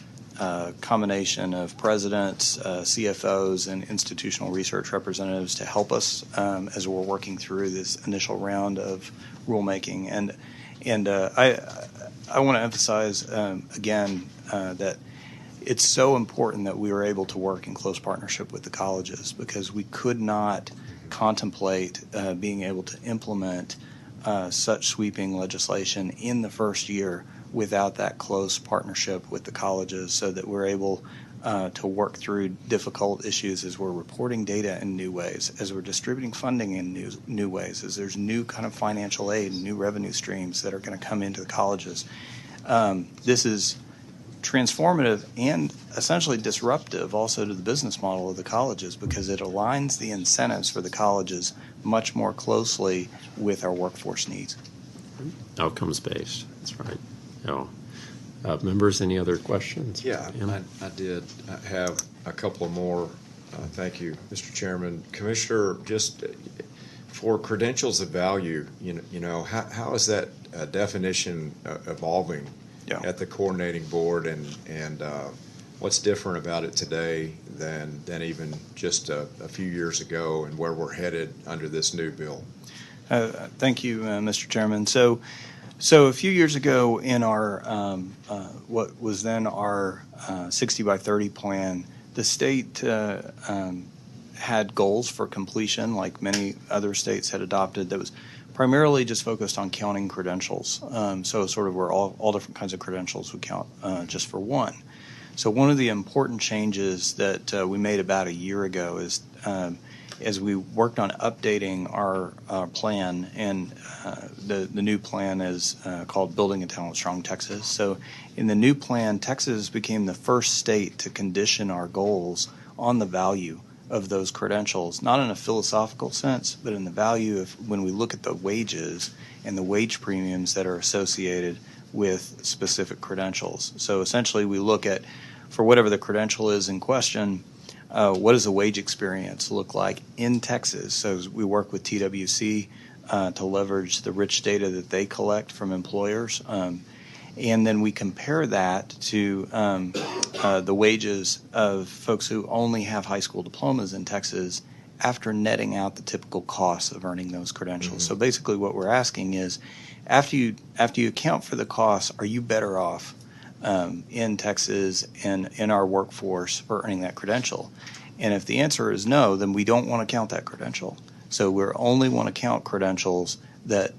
a combination of presidents, CFOs, and institutional research representatives to help us as we're working through this initial round of rulemaking. And I want to emphasize again that it's so important that we were able to work in close partnership with the colleges, because we could not contemplate being able to implement such sweeping legislation in the first year without that close partnership with the colleges, so that we're able to work through difficult issues as we're reporting data in new ways, as we're distributing funding in new ways, as there's new kind of financial aid and new revenue streams that are going to come into the colleges. This is transformative and essentially disruptive also to the business model of the colleges, because it aligns the incentives for the colleges much more closely with our workforce needs. Outcomes based, that's right. Members, any other questions? Yeah, I did have a couple more. Thank you, Mr. Chairman. Commissioner, just for credentials of value, how is that definition evolving at the coordinating board, and what's different about it today than even just a few years ago, and where we're headed under this new bill? Thank you, Mr. Chairman. So a few years ago in our what was then our 60 by 30 plan, the state had goals for completion, like many other states had adopted, that was primarily just focused on counting credentials. So sort of where all different kinds of credentials would count just for one. So one of the important changes that we made about a year ago is as we worked on updating our plan, and the new plan is called Building a Talent Strong Texas. So in the new plan, Texas became the first state to condition our goals on the value of those credentials, not in a philosophical sense, but in the value of when we look at the wages and the wage premiums that are associated with specific credentials. So essentially we look at, for whatever the credential is in question, what does the wage experience look like in Texas? So we work with TWC to leverage the rich data that they collect from employers. And then we compare that to the wages of folks who only have high school diplomas in Texas after netting out the typical costs of earning those credentials. So basically what we're asking is, after you account for the costs, are you better off in Texas and in our workforce for earning that credential? And if the answer is no, then we don't want to count that credential. So we only want to count credentials that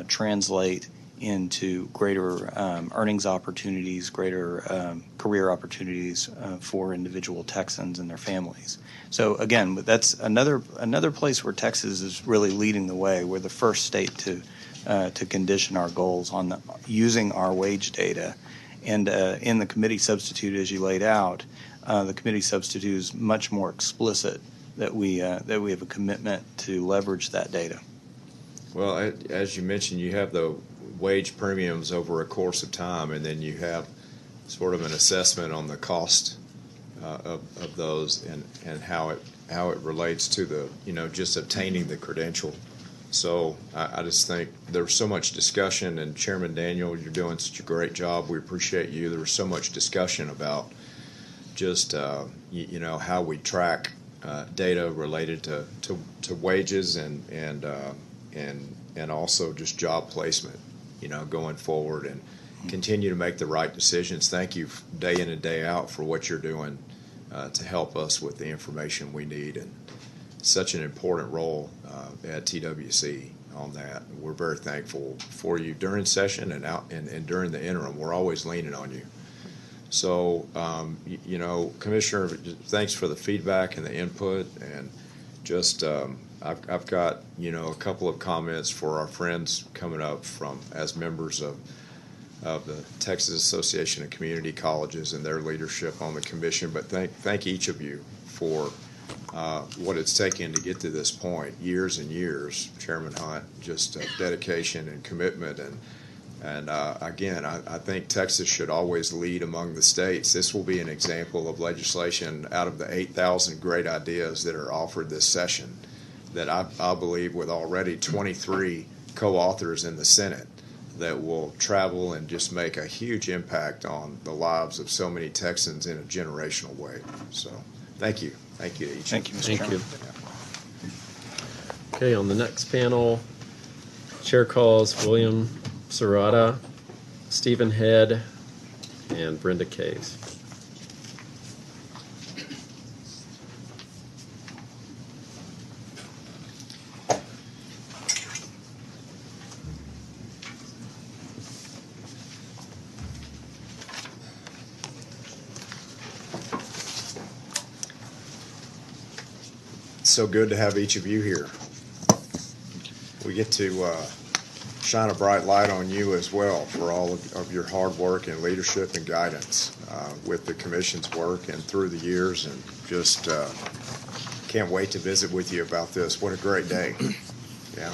translate into greater earnings opportunities, greater career opportunities for individual Texans and their families. So again, that's another place where Texas is really leading the way. We're the first state to condition our goals on using our wage data. And in the committee substitute, as you laid out, the committee substitute is much more explicit that we have a commitment to leverage that data. Well, as you mentioned, you have the wage premiums over a course of time, and then you have sort of an assessment on the cost of those and how it relates to the, just obtaining the credential. So I just think there's so much discussion, and Chairman Daniel, you're doing such a great job. We appreciate you. There was so much discussion about just how we track data related to wages and also just job placement, going forward, and continue to make the right decisions. Thank you day in and day out for what you're doing to help us with the information we need, and such an important role at TWC on that. We're very thankful for you during session and during the interim. We're always leaning on you. So, Commissioner, thanks for the feedback and the input, and just I've got a couple of comments for our friends coming up as members of the Texas Association of Community Colleges and their leadership on the commission. But thank each of you for what it's taken to get to this point, years and years. Chairman Hunt, just dedication and commitment, and again, I think Texas should always lead among the states. This will be an example of legislation out of the 8,000 great ideas that are offered this session that I believe, with already 23 co-authors in the Senate, that will travel and just make a huge impact on the lives of so many Texans in a generational way. So thank you. Thank you to each of you. Thank you. Okay, on the next panel, Chair calls William Serrata, Stephen Head, and Brenda Case. So good to have each of you here. We get to shine a bright light on you as well for all of your hard work and leadership and guidance with the commission's work and through the years, and just can't wait to visit with you about this. What a great day. Yeah.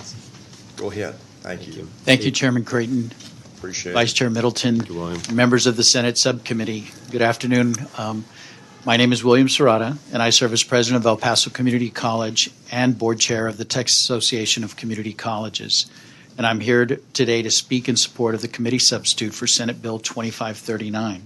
Go ahead. Thank you. Thank you, Chairman Creighton, Appreciate Vice it. Chair Middleton, Thank you, William. members of the Senate Subcommittee. Good afternoon. My name is William Serrata, and I serve as president of El Paso Community College and board chair of the Texas Association of Community Colleges. And I'm here today to speak in support of the committee substitute for Senate Bill 2539.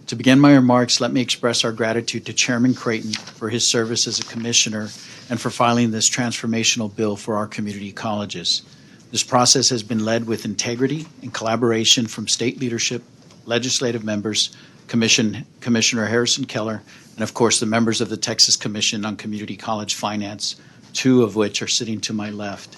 To begin my remarks, let me express our gratitude to Chairman Creighton for his service as a commissioner and for filing this transformational bill for our community colleges. This process has been led with integrity and collaboration from state leadership, legislative members, Commissioner Harrison Keller, and of course the members of the Texas Commission on Community College Finance, two of which are sitting to my left.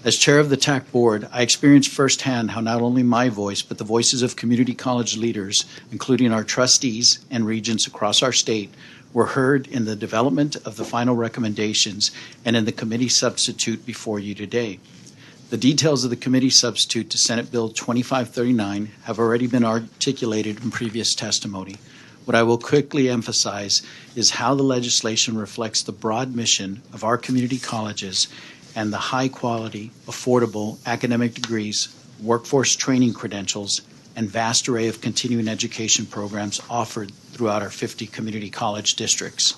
As chair of the TAC board, I experienced firsthand how not only my voice, but the voices of community college leaders, including our trustees and regents across our state, were heard in the development of the final recommendations and in the committee substitute before you today. The details of the committee substitute to Senate Bill 2539 have already been articulated in previous testimony. What I will quickly emphasize is how the legislation reflects the broad mission of our community colleges and the high-quality, affordable academic degrees, workforce training credentials, and vast array of continuing education programs offered throughout our 50 community college districts.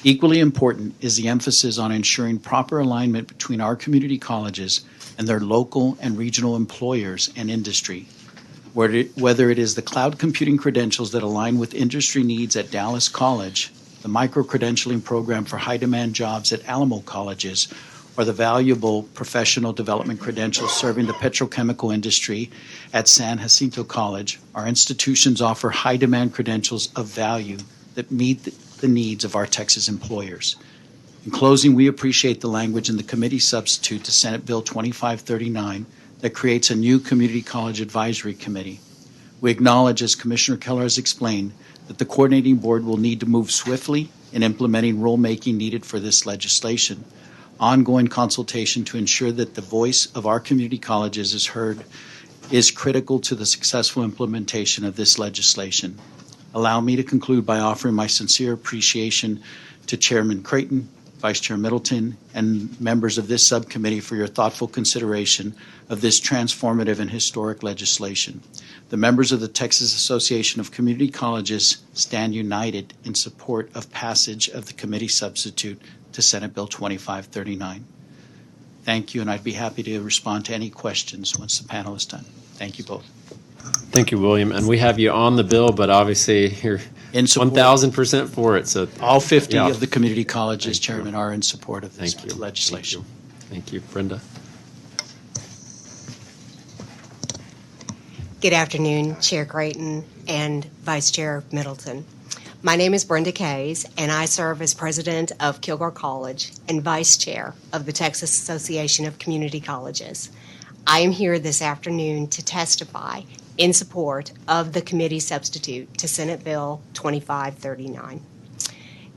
Equally important is the emphasis on ensuring proper alignment between our community colleges and their local and regional employers and industry. Whether it is the cloud computing credentials that align with industry needs at Dallas College, the micro-credentialing program for high-demand jobs at Alamo Colleges, or the valuable professional development credentials serving the petrochemical industry at San Jacinto College, our institutions offer high-demand credentials of value that meet the needs of our Texas employers. In closing, we appreciate the language in the committee substitute to Senate Bill 2539 that creates a new Community College Advisory Committee. We acknowledge, as Commissioner Keller has explained, that the coordinating board will need to move swiftly in implementing rulemaking needed for this legislation. Ongoing consultation to ensure that the voice of our community colleges is heard is critical to the successful implementation of this legislation. Allow me to conclude by offering my sincere appreciation to Chairman Creighton, Vice Chair Middleton, and members of this subcommittee for your thoughtful consideration of this transformative and historic legislation. The members of the Texas Association of Community Colleges stand united in support of passage of the committee substitute to Senate Bill 2539. Thank you, and I'd be happy to respond to any questions once the panel is done. Thank you both. Thank you, William. And we have you on the bill, but obviously you're In support. 1,000% for it. So All 50 Yeah. of the community colleges, Thank you. Chairman, are in support of this Thank you. legislation. Thank you, Brenda. Good afternoon, Chair Creighton and Vice Chair Middleton. My name is Brenda Kays, and I serve as president of Kilgore College and vice chair of the Texas Association of Community Colleges. I am here this afternoon to testify in support of the committee substitute to Senate Bill 2539.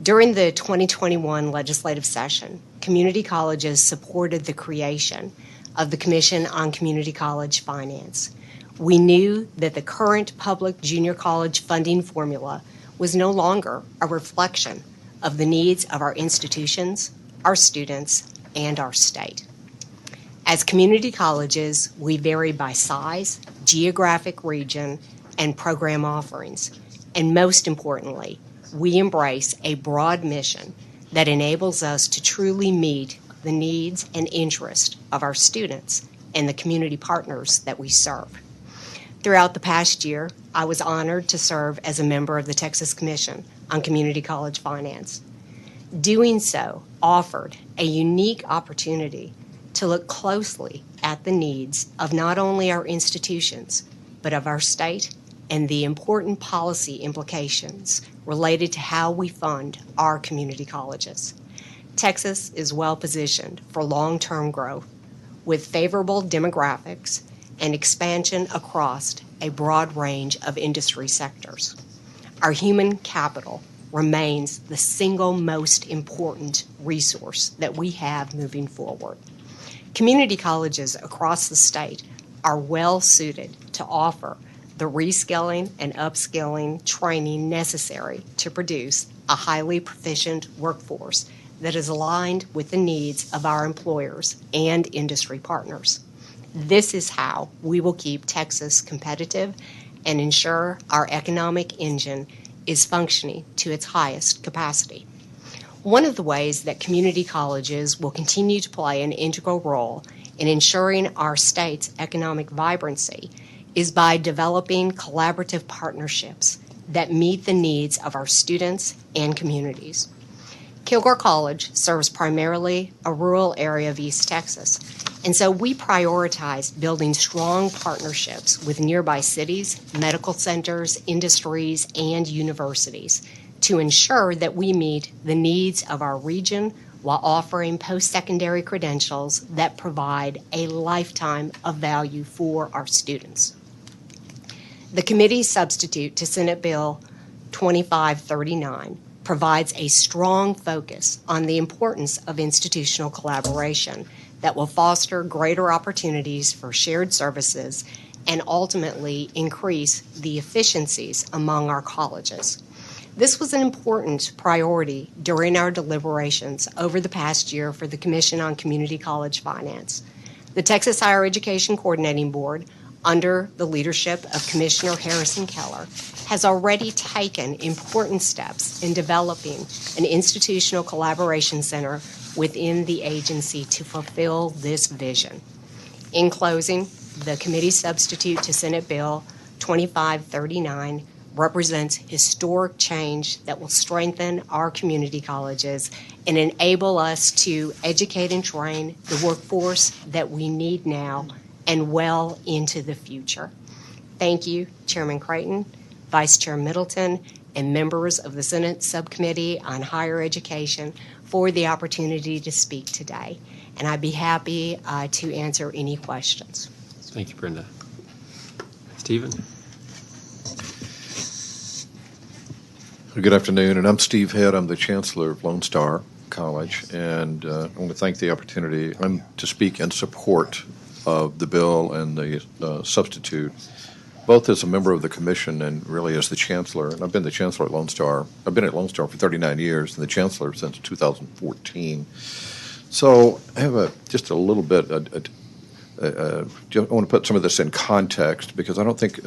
During the 2021 legislative session, community colleges supported the creation of the Commission on Community College Finance. We knew that the current public junior college funding formula was no longer a reflection of the needs of our institutions, our students, and our state. As community colleges, we vary by size, geographic region, and program offerings. And most importantly, we embrace a broad mission that enables us to truly meet the needs and interests of our students and the community partners that we serve. Throughout the past year, I was honored to serve as a member of the Texas Commission on Community College Finance. Doing so offered a unique opportunity to look closely at the needs of not only our institutions, but of our state and the important policy implications related to how we fund our community colleges. Texas is well positioned for long-term growth with favorable demographics and expansion across a broad range of industry sectors. Our human capital remains the single most important resource that we have moving forward. Community colleges across the state are well suited to offer the reskilling and upskilling training necessary to produce a highly proficient workforce that is aligned with the needs of our employers and industry partners. This is how we will keep Texas competitive and ensure our economic engine is functioning to its highest capacity. One of the ways that community colleges will continue to play an integral role in ensuring our state's economic vibrancy is by developing collaborative partnerships that meet the needs of our students and communities. Kilgore College serves primarily a rural area of East Texas, And so we prioritize building strong partnerships with nearby cities, medical centers, industries, and universities to ensure that we meet the needs of our region while offering post-secondary credentials that provide a lifetime of value for our students. The committee substitute to Senate Bill 2539 provides a strong focus on the importance of institutional collaboration that will foster greater opportunities for shared services and ultimately increase the efficiencies among our colleges. This was an important priority during our deliberations over the past year for the Commission on Community College Finance. The Texas Higher Education Coordinating Board, under the leadership of Commissioner Harrison Keller, has already taken important steps in developing an institutional collaboration center within the agency to fulfill this vision. In closing, the committee substitute to Senate Bill 2539 represents historic change that will strengthen our community colleges and enable us to educate and train the workforce that we need now and well into the future. Thank you, Chairman Creighton, Vice Chair Middleton, and members of the Senate Subcommittee on Higher Education for the opportunity to speak today. And I'd be happy to answer any questions. Thank you, Brenda. Stephen? Good afternoon, and I'm Steve Head. I'm the Chancellor of Lone Star College, and I want to thank the opportunity to speak in support of the bill and the substitute, both as a member of the commission and really as the chancellor. And I've been the chancellor at Lone Star. I've been at Lone Star for 39 years and the chancellor since 2014. So I have just a little bit, I want to put some of this in context because I don't think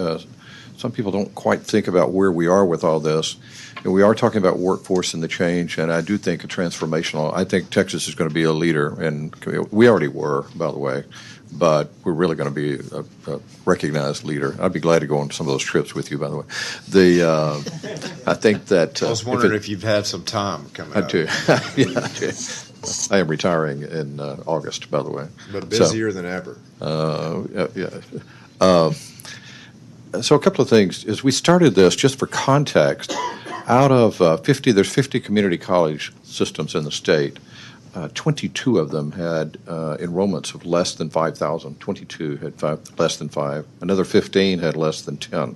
some people don't quite think about where we are with all this. And we are talking about workforce and the change, and I do think a transformational. I think Texas is going to be a leader, and we already were, by the way, but we're really going to be a recognized leader. I'd be glad to go on some of those trips with you, by the way. I think that I was wondering if you've had some time coming up. I do. Yeah, I do. I am retiring in August, by the way. But busier than ever. So a couple of things. As we started this, just for context, out of 50, there's 50 community college systems in the state. 22 of them had enrollments of less than 5,000. 22 had less than 5. Another 15 had less than 10.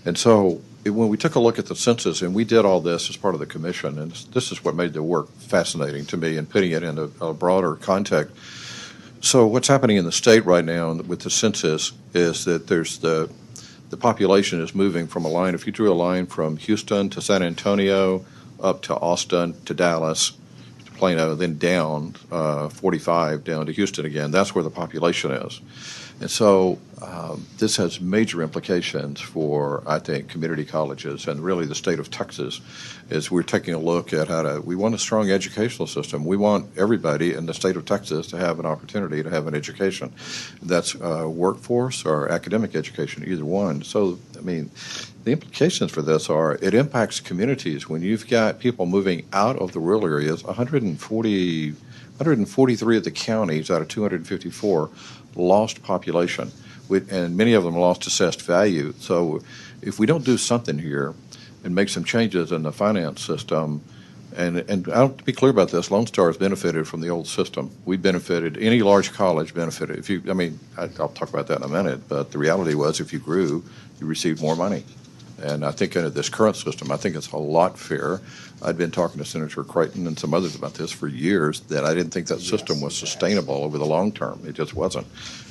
And so when we took a look at the census, and we did all this as part of the commission, and this is what made the work fascinating to me and putting it in a broader context. So what's happening in the state right now with the census is that there's the population is moving from a line. If you drew a line from Houston to San Antonio, up to Austin to Dallas, to Plano, then down 45 down to Houston again, that's where the population is. And so this has major implications for, I think, community colleges and really the state of Texas as we're taking a look at we want a strong educational system. We want everybody in the state of Texas to have an opportunity to have an education. That's workforce or academic education, either one. So, I mean, the implications for this are it impacts communities. When you've got people moving out of the rural areas, 143 of the counties out of 254 lost population, and many of them lost assessed value. So if we don't do something here and make some changes in the finance system, and I want to be clear about this, Lone Star has benefited from the old system. We benefited, any large college benefited. I'll talk about that in a minute, but the reality was if you grew, you received more money. And I think under this current system, I think it's a lot fairer. I'd been talking to Senator Creighton and some others about this for years, that I didn't think that system was sustainable over the long term. It just wasn't.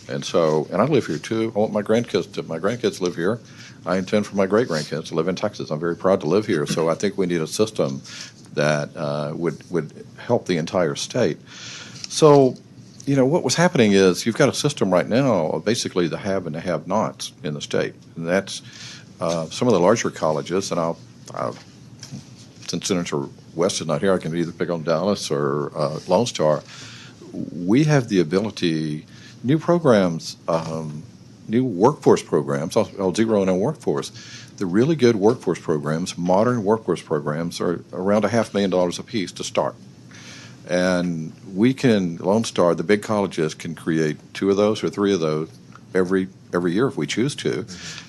And I live here too. I want my grandkids live here. I intend for my great-grandkids to live in Texas. I'm very proud to live here. So I think we need a system that would help the entire state. So, what was happening is you've got a system right now of basically the have and the have-nots in the state. And that's some of the larger colleges, and since Senator West is not here, I can either pick on Dallas or Lone Star. We have the ability, new programs, new workforce programs. I'll zero in on workforce. The really good workforce programs, modern workforce programs, are around $500,000 a piece to start. And we can, Lone Star, the big colleges can create 2 of those or 3 of those every year if we choose to.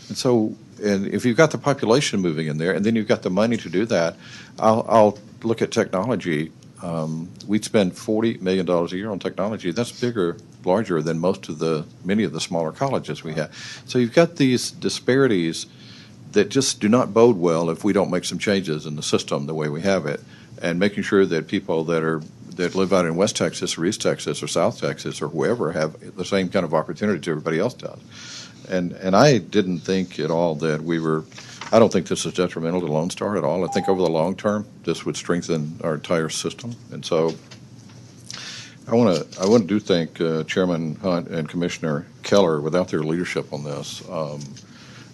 And so, and if you've got the population moving in there, and then you've got the money to do that, I'll look at technology. We'd spend $40 million a year on technology. That's larger than many of the smaller colleges we have. So you've got these disparities that just do not bode well if we don't make some changes in the system the way we have it, and making sure that people that live out in West Texas or East Texas or South Texas or whoever have the same kind of opportunity everybody else does. And I didn't think at all that I don't think this is detrimental to Lone Star at all. I think over the long term, this would strengthen our entire system. And so I do thank Chairman Hunt and Commissioner Keller without their leadership on this.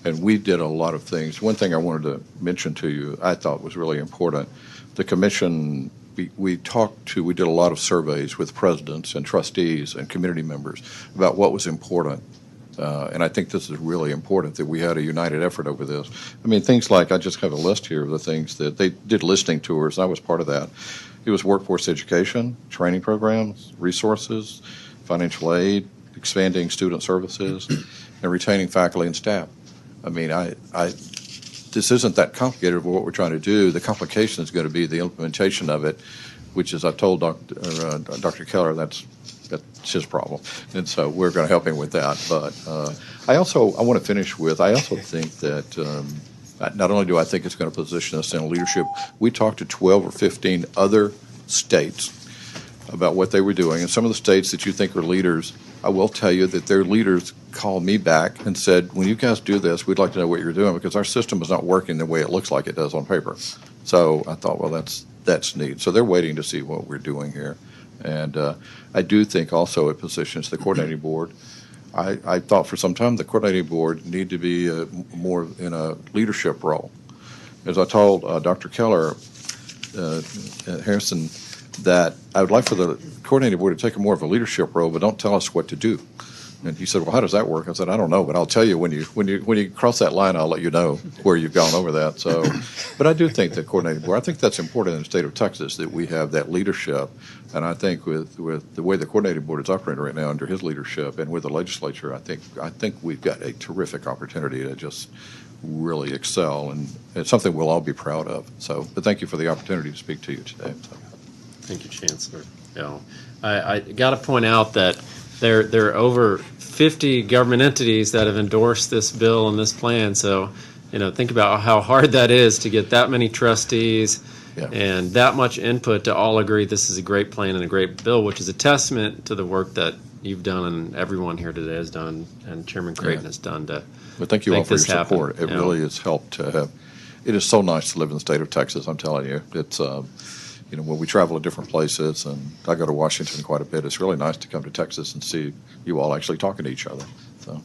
And we did a lot of things. One thing I wanted to mention to you I thought was really important. The commission, we did a lot of surveys with presidents and trustees and community members about what was important. And I think this is really important that we had a united effort over this. I mean, things like, I just have a list here of the things that they did listening tours. I was part of that. It was workforce education, training programs, resources, financial aid, expanding student services, and retaining faculty and staff. I mean, this isn't that complicated of what we're trying to do. The complication is going to be the implementation of it, which, as I've told Dr. Keller, that's his problem. And so we're going to help him with that. But I want to finish with, I also think that not only do I think it's going to position us in leadership, we talked to 12 or 15 other states about what they were doing. And some of the states that you think are leaders, I will tell you that their leaders called me back and said, when you guys do this, we'd like to know what you're doing because our system is not working the way it looks like it does on paper. So I thought, well, that's neat. So they're waiting to see what we're doing here. And I do think also it positions the coordinating board. I thought for some time the coordinating board need to be more in a leadership role. As I told Dr. Keller Harrison, that I would like for the coordinating board to take more of a leadership role, but don't tell us what to do. And he said, well, how does that work? I said, I don't know, but I'll tell you when you cross that line, I'll let you know where you've gone over that. So, but I do think that coordinating board, I think that's important in the state of Texas that we have that leadership. And I think with the way the coordinating board is operating right now under his leadership and with the legislature, I think we've got a terrific opportunity to just really excel, and it's something we'll all be proud of. So, but thank you for the opportunity to speak to you today. So. Thank you, Chancellor. I got to point out that there are over 50 government entities that have endorsed this bill and this plan. So, think about how hard that is to get that many trustees and that much input to all agree this is a great plan and a great bill, which is a testament to the work that you've done and everyone here today has done and Chairman Creighton has done to But thank you all for your support. Happen. It really has helped to have. It is so nice to live in the state of Texas. I'm telling you, it's when we travel to different places, and I go to Washington quite a bit. It's really nice to come to Texas and see you all actually talking to each other. So,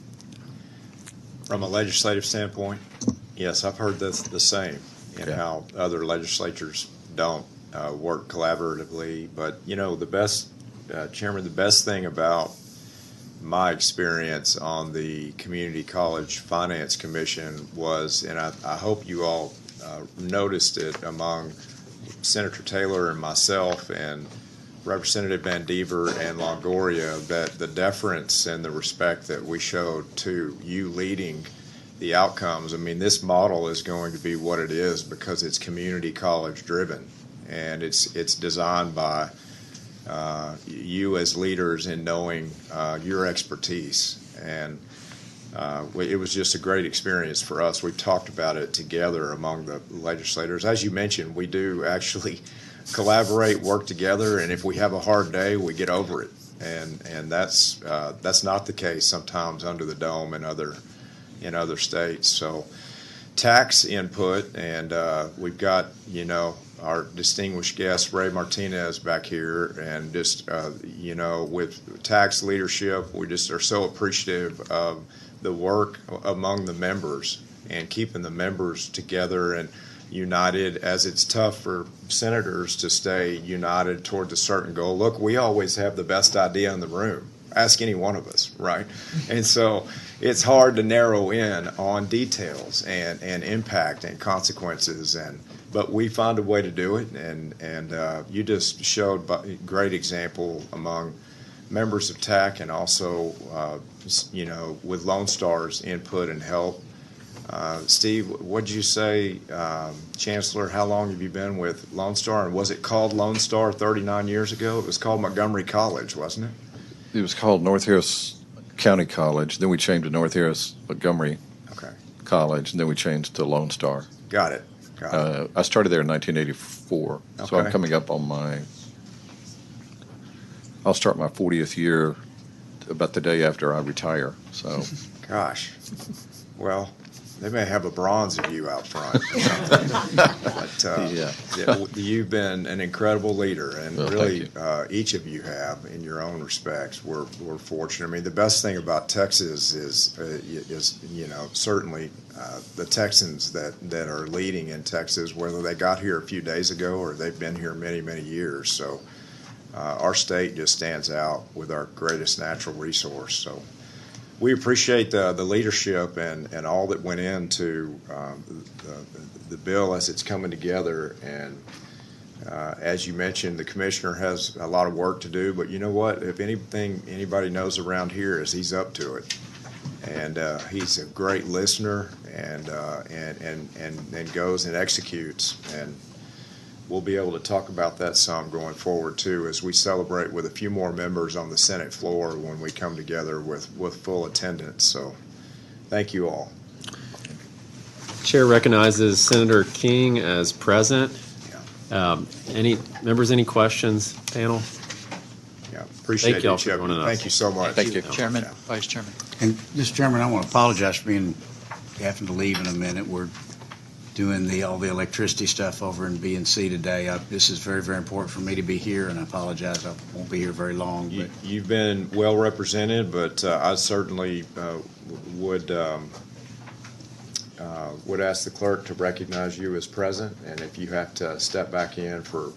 from a legislative standpoint, yes, I've heard the same. How other legislatures don't work collaboratively. But the best, Chairman, the best thing about my experience on the Community College Finance Commission was, and I hope you all noticed it among Senator Taylor and myself and Representative Van Dever and Longoria, that the deference and the respect that we showed to you leading the outcomes. I mean, this model is going to be what it is because it's community college driven, and it's designed by you as leaders in knowing your expertise. And it was just a great experience for us. We've talked about it together among the legislators. As you mentioned, we do actually collaborate, work together, and if we have a hard day, we get over it. And that's not the case sometimes under the dome in other states. So tax input, and we've got our distinguished guest Ray Martinez back here, and just with tax leadership, we just are so appreciative of the work among the members and keeping the members together and united, as it's tough for senators to stay united towards a certain goal. Look, we always have the best idea in the room. Ask any one of us, right? And so it's hard to narrow in on details and impact and consequences, but we found a way to do it, and you just showed a great example among members of TAC and also, with Lone Star's input and help. Steve, what'd you say, Chancellor, how long have you been with Lone Star? And was it called Lone Star 39 years ago? It was called Montgomery College, wasn't it? It was called North Harris County College. Then we changed to North Harris Montgomery College, and then we changed to Lone Star. Got it. I started there in 1984, so I'm Okay. coming up on I'll start my 40th year about the day after I retire. So, Gosh, well, they may have a bronze of you out front. or something. But Yeah. you've been an incredible leader, and Well, really, thank each of you have in your own respects. We're fortunate. I mean, the best thing about Texas is certainly the Texans that are leading in Texas, whether they got here a few days ago or they've been here many, many years. So our state just stands out with our greatest natural resource. So we appreciate the leadership and all that went into the bill as it's coming together. And as you mentioned, the commissioner has a lot of work to do. But you know what? If anything anybody knows around here is he's up to it. And he's a great listener and goes and executes. And we'll be able to talk about that some going forward too, as we celebrate with a few more members on the Senate floor when we come together with full attendance. So thank you all. Chair recognizes Senator King as present. Any members, any questions, panel? Yeah, appreciate Thank y'all each for of you. joining us. Thank you so much. Thank you. Chairman, Vice Chairman. And Mr. Chairman, I want to apologize for having to leave in a minute. We're doing all the electricity stuff over in B&C today. This is very, very important for me to be here, and I apologize. I won't be here very long. But You've been well represented, but I certainly would ask the clerk to recognize you as present, and if you have to step back in for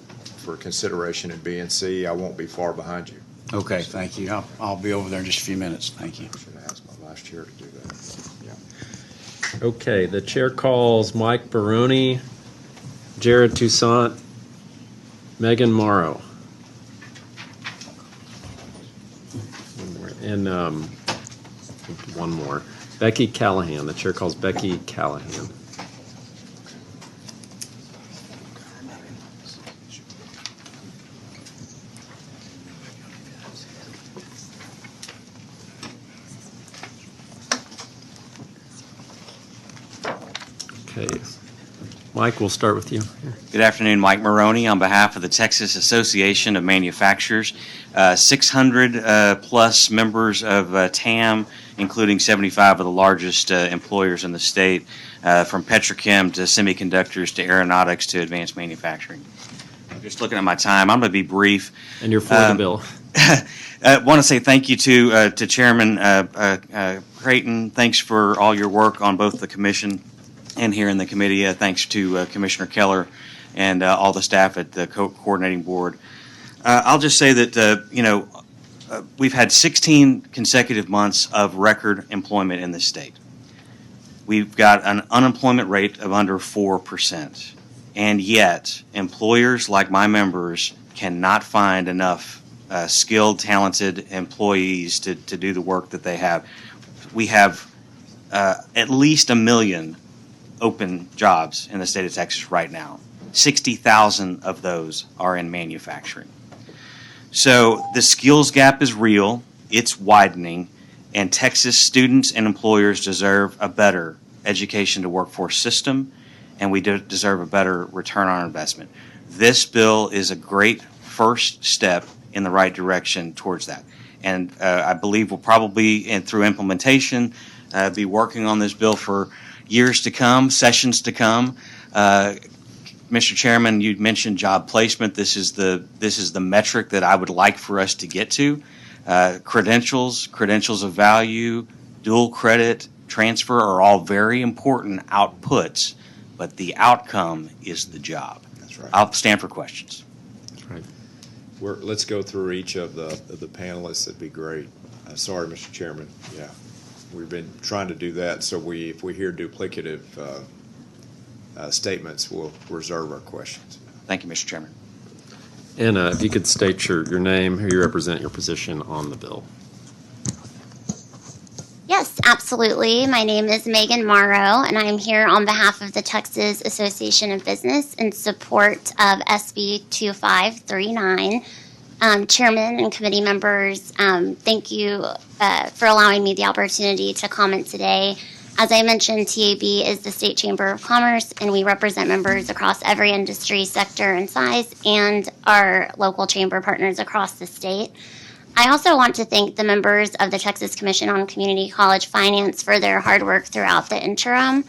consideration in B&C, I won't be far behind you. okay, thank you. I'll be over there in just a few minutes. Thank you. I should ask my vice chair to do that. Yeah. Okay, the chair calls Mike Baroni, Jared Toussaint, Megan Morrow. And one more. Becky Callahan. The chair calls Becky Callahan. Okay. Mike, we'll start with you. Good afternoon, Mike Maroney on behalf of the Texas Association of Manufacturers. 600 plus members of TAM, including 75 of the largest employers in the state, from petrochem to semiconductors to aeronautics to advanced manufacturing. Just looking at my time, I'm going to be brief. And you're for the bill. I want to say thank you to Chairman Creighton. Thanks for all your work on both the commission and here in the committee. Thanks to Commissioner Keller and all the staff at the coordinating board. I'll just say that, we've had 16 consecutive months of record employment in this state. We've got an unemployment rate of under 4%. And yet, employers like my members cannot find enough skilled, talented employees to do the work that they have. We have at least 1 million open jobs in the state of Texas right now. 60,000 of those are in manufacturing. So the skills gap is real, it's widening, and Texas students and employers deserve a better education to workforce system, and we deserve a better return on investment. This bill is a great first step in the right direction towards that. And I believe we'll probably, and through implementation, be working on this bill for years to come, sessions to come. Mr. Chairman, you mentioned job placement. This is the metric that I would like for us to get to. Credentials of value, dual credit, transfer are all very important outputs, but the outcome is the job. That's right. I'll stand for questions. That's right. Let's go through each of the panelists. It'd be great. Sorry, Mr. Chairman. Yeah, we've been trying to do that, so if we hear duplicative statements, we'll reserve our questions. Thank you, Mr. Chairman. And if you could state your name, who you represent, your position on the bill. Yes, absolutely. My name is Megan Morrow, and I'm here on behalf of the Texas Association of Business in support of SB 2539. Chairman and committee members, thank you for allowing me the opportunity to comment today. As I mentioned, TAB is the State Chamber of Commerce, and we represent members across every industry, sector, and size, and our local chamber partners across the state. I also want to thank the members of the Texas Commission on Community College Finance for their hard work throughout the interim.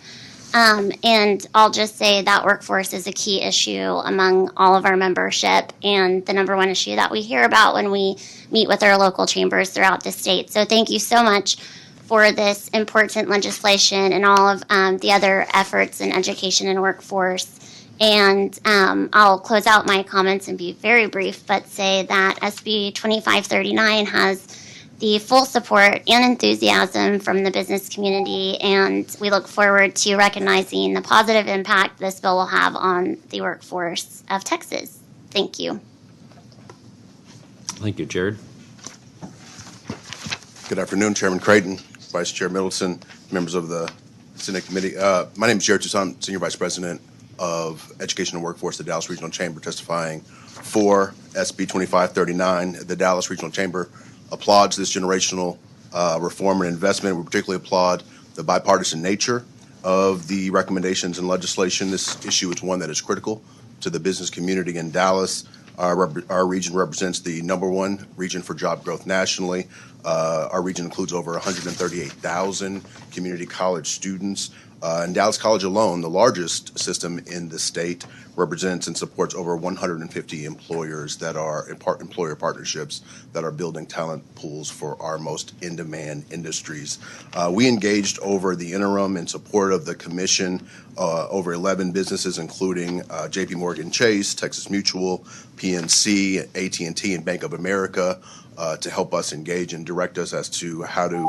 And I'll just say that workforce is a key issue among all of our membership and the number one issue that we hear about when we meet with our local chambers throughout the state. So thank you so much for this important legislation and all of the other efforts in education and workforce. And I'll close out my comments and be very brief, but say that SB 2539 has the full support and enthusiasm from the business community, and we look forward to recognizing the positive impact this bill will have on the workforce of Texas. Thank you. Thank you, Jared. Good afternoon, Chairman Creighton, Vice Chair Middleton, members of the Senate Committee. My name is Jared Toussaint, Senior Vice President of Education and Workforce at the Dallas Regional Chamber, testifying for SB 2539. The Dallas Regional Chamber applauds this generational reform and investment. We particularly applaud the bipartisan nature of the recommendations and legislation. This issue is one that is critical to the business community in Dallas. Our region represents the #1 region for job growth nationally. Our region includes over 138,000 community college students. And Dallas College alone, the largest system in the state, represents and supports over 150 employers that are employer partnerships that are building talent pools for our most in-demand industries. We engaged over the interim in support of the commission over 11 businesses, including J.P. Morgan Chase, Texas Mutual, PNC, AT&T, and Bank of America, to help us engage and direct us as to how to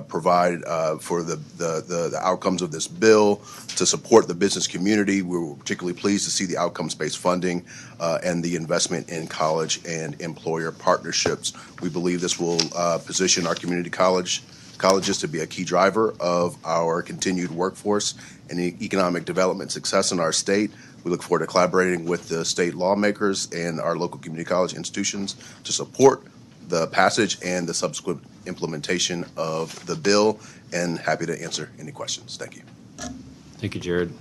provide for the outcomes of this bill to support the business community. We were particularly pleased to see the outcomes-based funding and the investment in college and employer partnerships. We believe this will position our community colleges to be a key driver of our continued workforce and economic development success in our state. We look forward to collaborating with the state lawmakers and our local community college institutions to support the passage and the subsequent implementation of the bill, and happy to answer any questions. Thank you. Thank you, Jared.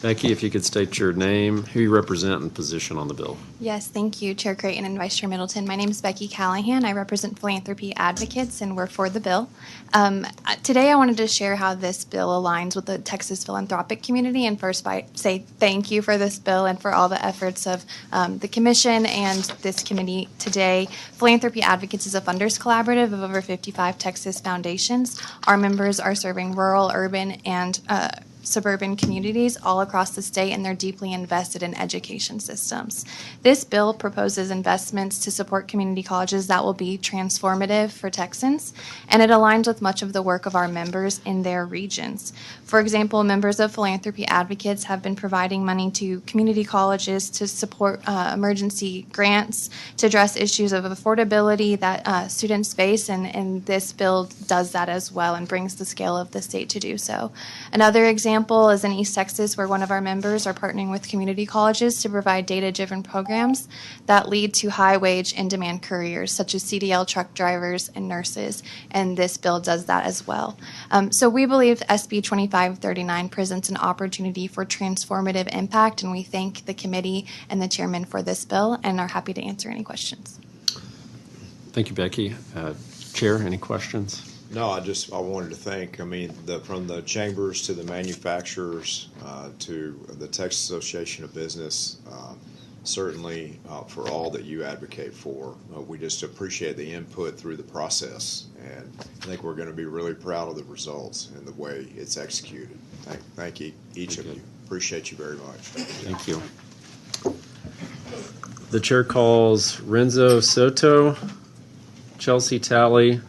Becky, if you could state your name, who you represent, and position on the bill. Yes, thank you, Chair Creighton and Vice Chair Middleton. My name is Becky Callahan. I represent Philanthropy Advocates, and we're for the bill. Today, I wanted to share how this bill aligns with the Texas philanthropic community, and first say thank you for this bill and for all the efforts of the Commission and this committee today. Philanthropy Advocates is a funders collaborative of over 55 Texas foundations. Our members are serving rural, urban, and suburban communities all across the state, and they're deeply invested in education systems. This bill proposes investments to support community colleges that will be transformative for Texans, and it aligns with much of the work of our members in their regions. For example, members of Philanthropy Advocates have been providing money to community colleges to support emergency grants to address issues of affordability that students face, and this bill does that as well and brings the scale of the state to do so. Another example is in East Texas, where one of our members are partnering with community colleges to provide data-driven programs that lead to high-wage, in-demand careers, such as CDL truck drivers and nurses, and this bill does that as well. So we believe SB 2539 presents an opportunity for transformative impact, and we thank the committee and the chairman for this bill and are happy to answer any questions. Thank you, Becky. Chair, any questions? No, I wanted to thank, from the chambers to the manufacturers to the Texas Association of Business, certainly for all that you advocate for. We just appreciate the input through the process, and I think we're going to be really proud of the results and the way it's executed. Thank you, each of you. Appreciate you very much. Thank you. The chair calls Renzo Soto, Chelsea Talley,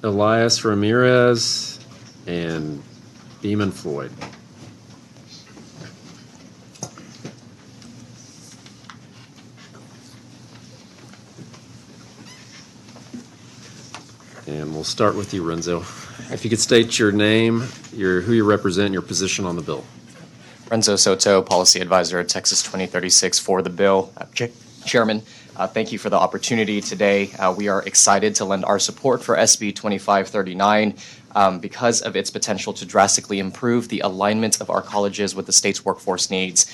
Elias Ramirez, and Beeman Floyd. And we'll start with you, Renzo. If you could state your name, who you represent, and your position on the bill. Renzo Soto, Policy Advisor at Texas 2036 for the bill. Chairman, thank you for the opportunity today. We are excited to lend our support for SB 2539 because of its potential to drastically improve the alignment of our colleges with the state's workforce needs.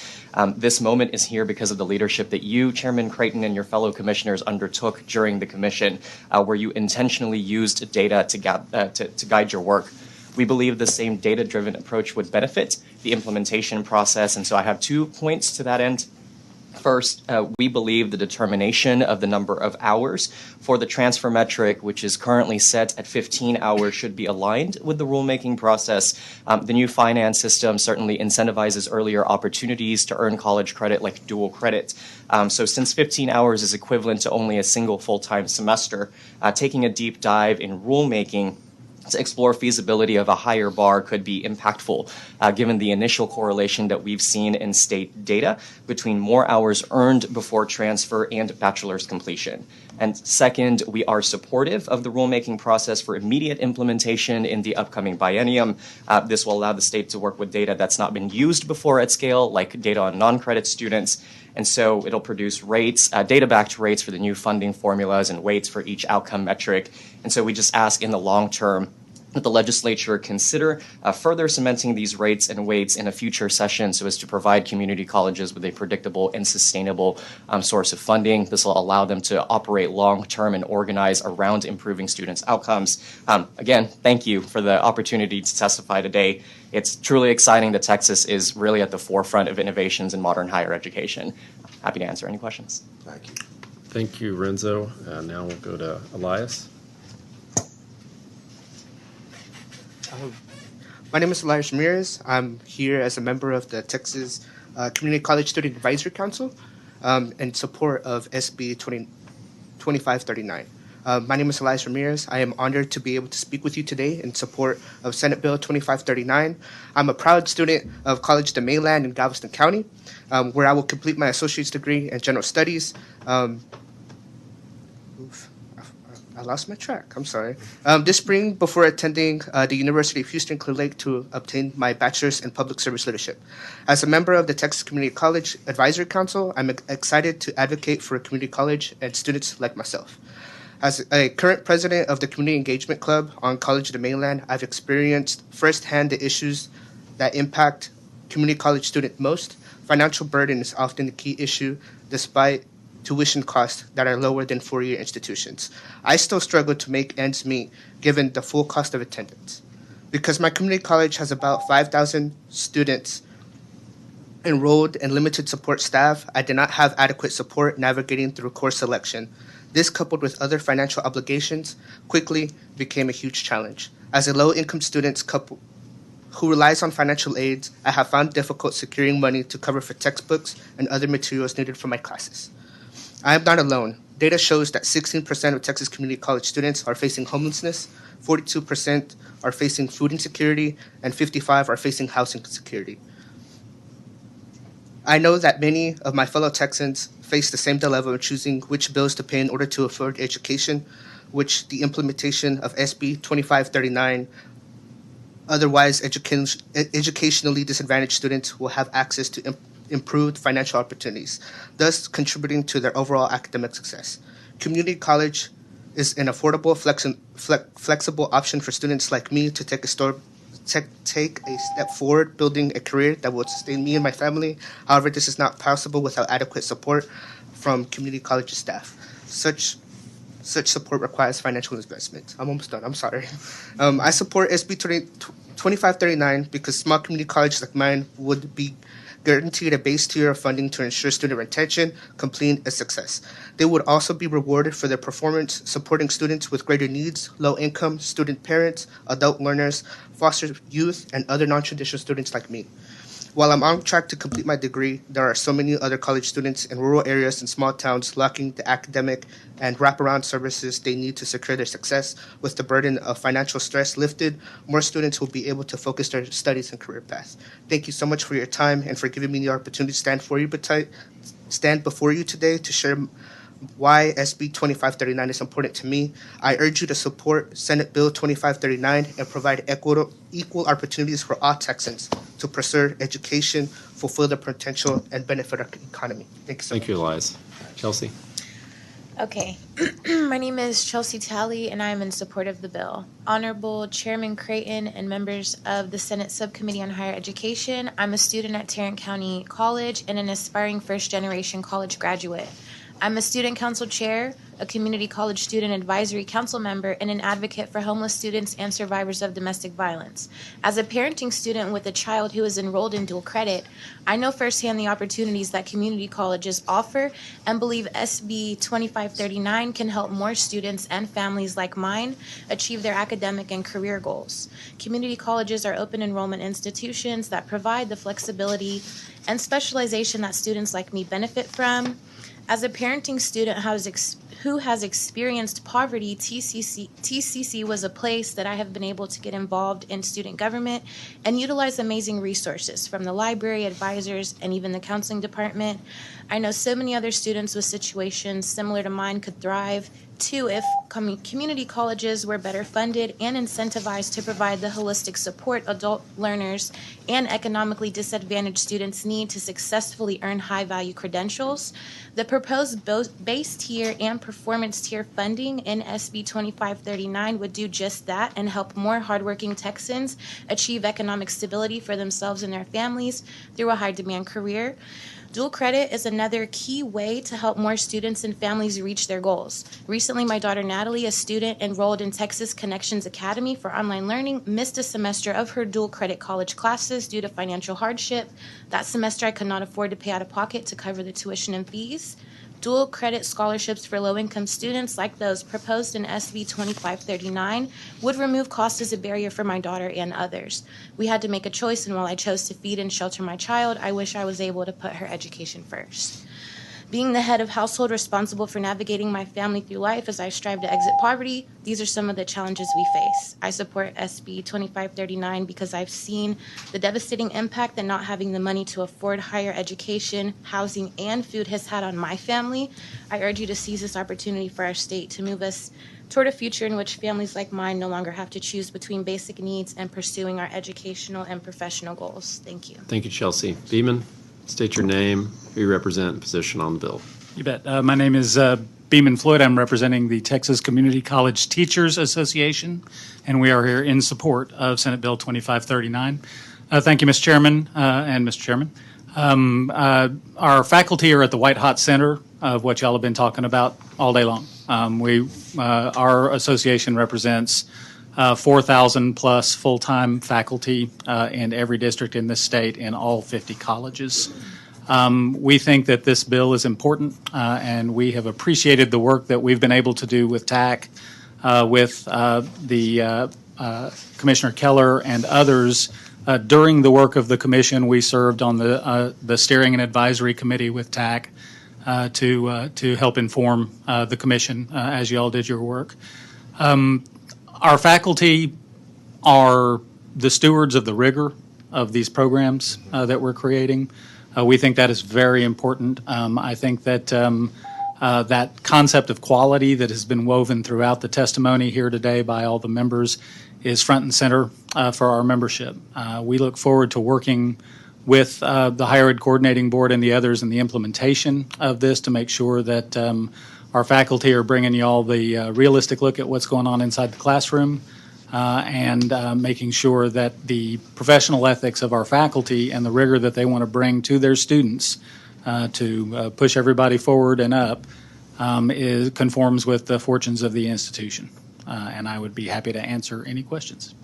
This moment is here because of the leadership that you, Chairman Creighton, and your fellow commissioners undertook during the commission, where you intentionally used data to guide your work. We believe the same data-driven approach would benefit the implementation process, and so I have 2 points to that end. First, we believe the determination of the number of hours for the transfer metric, which is currently set at 15 hours, should be aligned with the rulemaking process. The new finance system certainly incentivizes earlier opportunities to earn college credit, like dual credit. So since 15 hours is equivalent to only a single full-time semester, taking a deep dive in rulemaking to explore feasibility of a higher bar could be impactful, given the initial correlation that we've seen in state data between more hours earned before transfer and bachelor's completion. And second, we are supportive of the rulemaking process for immediate implementation in the upcoming biennium. This will allow the state to work with data that's not been used before at scale, like data on non-credit students. And so it'll produce rates, data-backed rates for the new funding formulas and weights for each outcome metric. And so we just ask in the long term that the legislature consider further cementing these rates and weights in a future session so as to provide community colleges with a predictable and sustainable source of funding. This will allow them to operate long-term and organize around improving students' outcomes. Again, thank you for the opportunity to testify today. It's truly exciting that Texas is really at the forefront of innovations in modern higher education. Happy to answer any questions. Thank you. Thank you, Renzo. Now we'll go to Elias. My name is Elias Ramirez. I'm here as a member of the Texas Community College Student Advisory Council in support of SB 2539. My name is Elias Ramirez. I am honored to be able to speak with you today in support of Senate Bill 2539. I'm a proud student of College de Mainland in Galveston County, where I will complete my associate's degree in general studies. I lost my track. I'm sorry. This spring, before attending the University of Houston Clear Lake to obtain my bachelor's in public service leadership. As a member of the Texas Community College Advisory Council, I'm excited to advocate for a community college and students like myself. As a current president of the Community Engagement Club on College de Mainland, I've experienced firsthand the issues that impact community college students most. Financial burden is often the key issue, despite tuition costs that are lower than four-year institutions. I still struggle to make ends meet given the full cost of attendance. Because my community college has about 5,000 students enrolled and limited support staff, I did not have adequate support navigating through course selection. This, coupled with other financial obligations, quickly became a huge challenge. As a low-income student who relies on financial aids, I have found difficult securing money to cover for textbooks and other materials needed for my classes. I am not alone. Data shows that 16% of Texas community college students are facing homelessness, 42% are facing food insecurity, and 55% are facing housing insecurity. I know that many of my fellow Texans face the same dilemma of choosing which bills to pay in order to afford education, which the implementation of SB 2539, otherwise educationally disadvantaged students will have access to improved financial opportunities, thus contributing to their overall academic success. Community college is an affordable, flexible option for students like me to take a step forward, building a career that will sustain me and my family. However, this is not possible without adequate support from community college staff. Such support requires financial investment. I'm almost done. I'm sorry. I support SB 2539 because small community colleges like mine would be guaranteed a base tier of funding to ensure student retention, completing a success. They would also be rewarded for their performance supporting students with greater needs, low income, student parents, adult learners, foster youth, and other non-traditional students like me. While I'm on track to complete my degree, there are so many other college students in rural areas and small towns lacking the academic and wraparound services they need to secure their success. With the burden of financial stress lifted, more students will be able to focus their studies and career paths. Thank you so much for your time and for giving me the opportunity to stand before you today to share why SB 2539 is important to me. I urge you to support Senate Bill 2539 and provide equal opportunities for all Texans to pursue education, fulfill their potential, and benefit our economy. Thank you so much. Thank you, Elias. Chelsea? Okay. My name is Chelsea Talley, and I am in support of the bill. Honorable Chairman Creighton and members of the Senate Subcommittee on Higher Education, I'm a student at Tarrant County College and an aspiring first-generation college graduate. I'm a student council chair, a community college student advisory council member, and an advocate for homeless students and survivors of domestic violence. As a parenting student with a child who is enrolled in dual credit, I know firsthand the opportunities that community colleges offer and believe SB 2539 can help more students and families like mine achieve their academic and career goals. Community colleges are open enrollment institutions that provide the flexibility and specialization that students like me benefit from. As a parenting student who has experienced poverty, TCC was a place that I have been able to get involved in student government and utilize amazing resources from the library, advisors, and even the counseling department. I know so many other students with situations similar to mine could thrive too if community colleges were better funded and incentivized to provide the holistic support adult learners and economically disadvantaged students need to successfully earn high-value credentials. The proposed base tier and performance tier funding in SB 2539 would do just that and help more hardworking Texans achieve economic stability for themselves and their families through a high-demand career. Dual credit is another key way to help more students and families reach their goals. Recently, my daughter Natalie, a student enrolled in Texas Connections Academy for online learning, missed a semester of her dual credit college classes due to financial hardship. That semester, I could not afford to pay out of pocket to cover the tuition and fees. Dual credit scholarships for low-income students like those proposed in SB 2539 would remove cost as a barrier for my daughter and others. We had to make a choice, and while I chose to feed and shelter my child, I wish I was able to put her education first. Being the head of household responsible for navigating my family through life as I strive to exit poverty, these are some of the challenges we face. I support SB 2539 because I've seen the devastating impact that not having the money to afford higher education, housing, and food has had on my family. I urge you to seize this opportunity for our state to move us toward a future in which families like mine no longer have to choose between basic needs and pursuing our educational and professional goals. Thank you. Thank you, Chelsea. Beeman, state your name, who you represent, and position on the bill. You bet. My name is Beeman Floyd. I'm representing the Texas Community College Teachers Association, and we are here in support of Senate Bill 2539. Thank you, Mr. Chairman and Mr. Chairman. Our faculty are at the white-hot center of what y'all have been talking about all day long. Our association represents 4,000 plus full-time faculty in every district in this state in all 50 colleges. We think that this bill is important, and we have appreciated the work that we've been able to do with TAC, with the Commissioner Keller and others. During the work of the commission, we served on the steering and advisory committee with TAC to help inform the commission as you all did your work. Our faculty are the stewards of the rigor of these programs that we're creating. We think that is very important. I think that that concept of quality that has been woven throughout the testimony here today by all the members is front and center for our membership. We look forward to working with the Higher Ed Coordinating Board and the others in the implementation of this to make sure that our faculty are bringing you all the realistic look at what's going on inside the classroom and making sure that the professional ethics of our faculty and the rigor that they want to bring to their students to push everybody forward and up conforms with the fortunes of the institution. And I would be happy to answer any questions.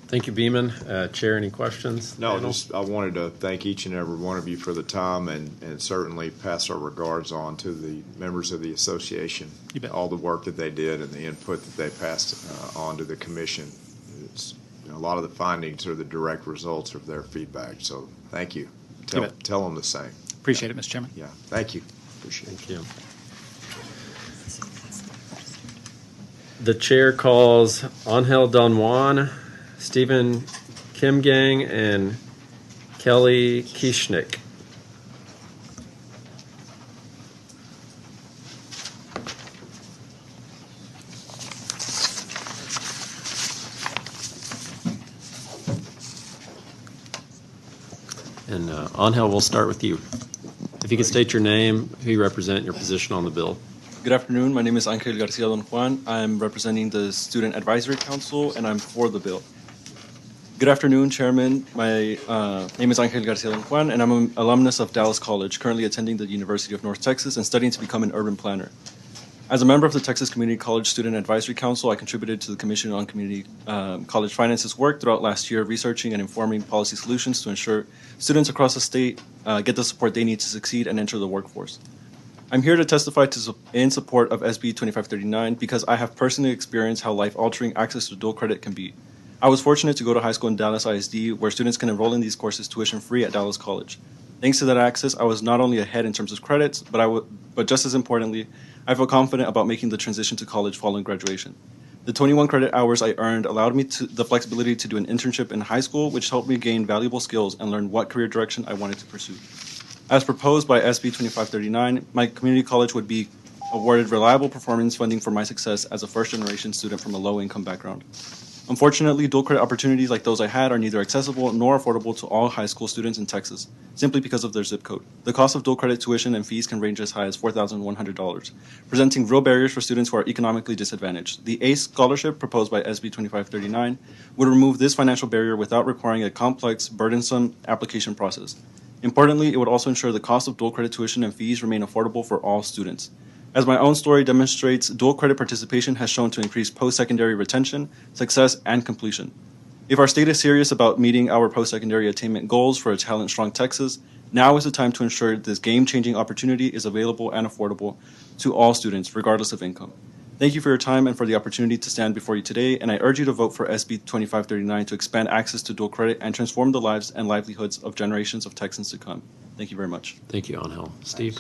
Thank you, Beeman. Chair, any questions? No, I wanted to thank each and every one of you for the time and certainly pass our regards on to the members of the association. All the work that they did and the input that they passed on to the commission. It's a lot of the findings are the direct results of their feedback. So thank you. You bet. Tell them the same. Appreciate it, Mr. Chairman. Yeah, thank you. Appreciate it. Thank you. The chair calls Angel Don Juan, Stephen Kimgang, and Kelly Kieschnick. And Angel, we'll start with you. If you could state your name, who you represent, and your position on the bill. Good afternoon. My name is Angel Garcia Don Juan. I'm representing the Student Advisory Council, and I'm for the bill. Good afternoon, Chairman. My name is Angel Garcia Don Juan, and I'm an alumnus of Dallas College, currently attending the University of North Texas and studying to become an urban planner. As a member of the Texas Community College Student Advisory Council, I contributed to the Commission on Community College Finances work throughout last year, researching and informing policy solutions to ensure students across the state get the support they need to succeed and enter the workforce. I'm here to testify in support of SB 2539 because I have personally experienced how life-altering access to dual credit can be. I was fortunate to go to high school in Dallas ISD, where students can enroll in these courses tuition-free at Dallas College. Thanks to that access, I was not only ahead in terms of credits, but just as importantly, I feel confident about making the transition to college following graduation. The 21 credit hours I earned allowed me the flexibility to do an internship in high school, which helped me gain valuable skills and learn what career direction I wanted to pursue. As proposed by SB 2539, my community college would be awarded reliable performance funding for my success as a first-generation student from a low-income background. Unfortunately, dual credit opportunities like those I had are neither accessible nor affordable to all high school students in Texas, simply because of their zip code. The cost of dual credit tuition and fees can range as high as $4,100, presenting real barriers for students who are economically disadvantaged. The ACE scholarship proposed by SB 2539 would remove this financial barrier without requiring a complex, burdensome application process. Importantly, it would also ensure the cost of dual credit tuition and fees remain affordable for all students. As my own story demonstrates, dual credit participation has shown to increase post-secondary retention, success, and completion. If our state is serious about meeting our post-secondary attainment goals for a talent-strong Texas, now is the time to ensure this game-changing opportunity is available and affordable to all students, regardless of income. Thank you for your time and for the opportunity to stand before you today, and I urge you to vote for SB 2539 to expand access to dual credit and transform the lives and livelihoods of generations of Texans to come. Thank you very much. Thank you, Angel. Steve?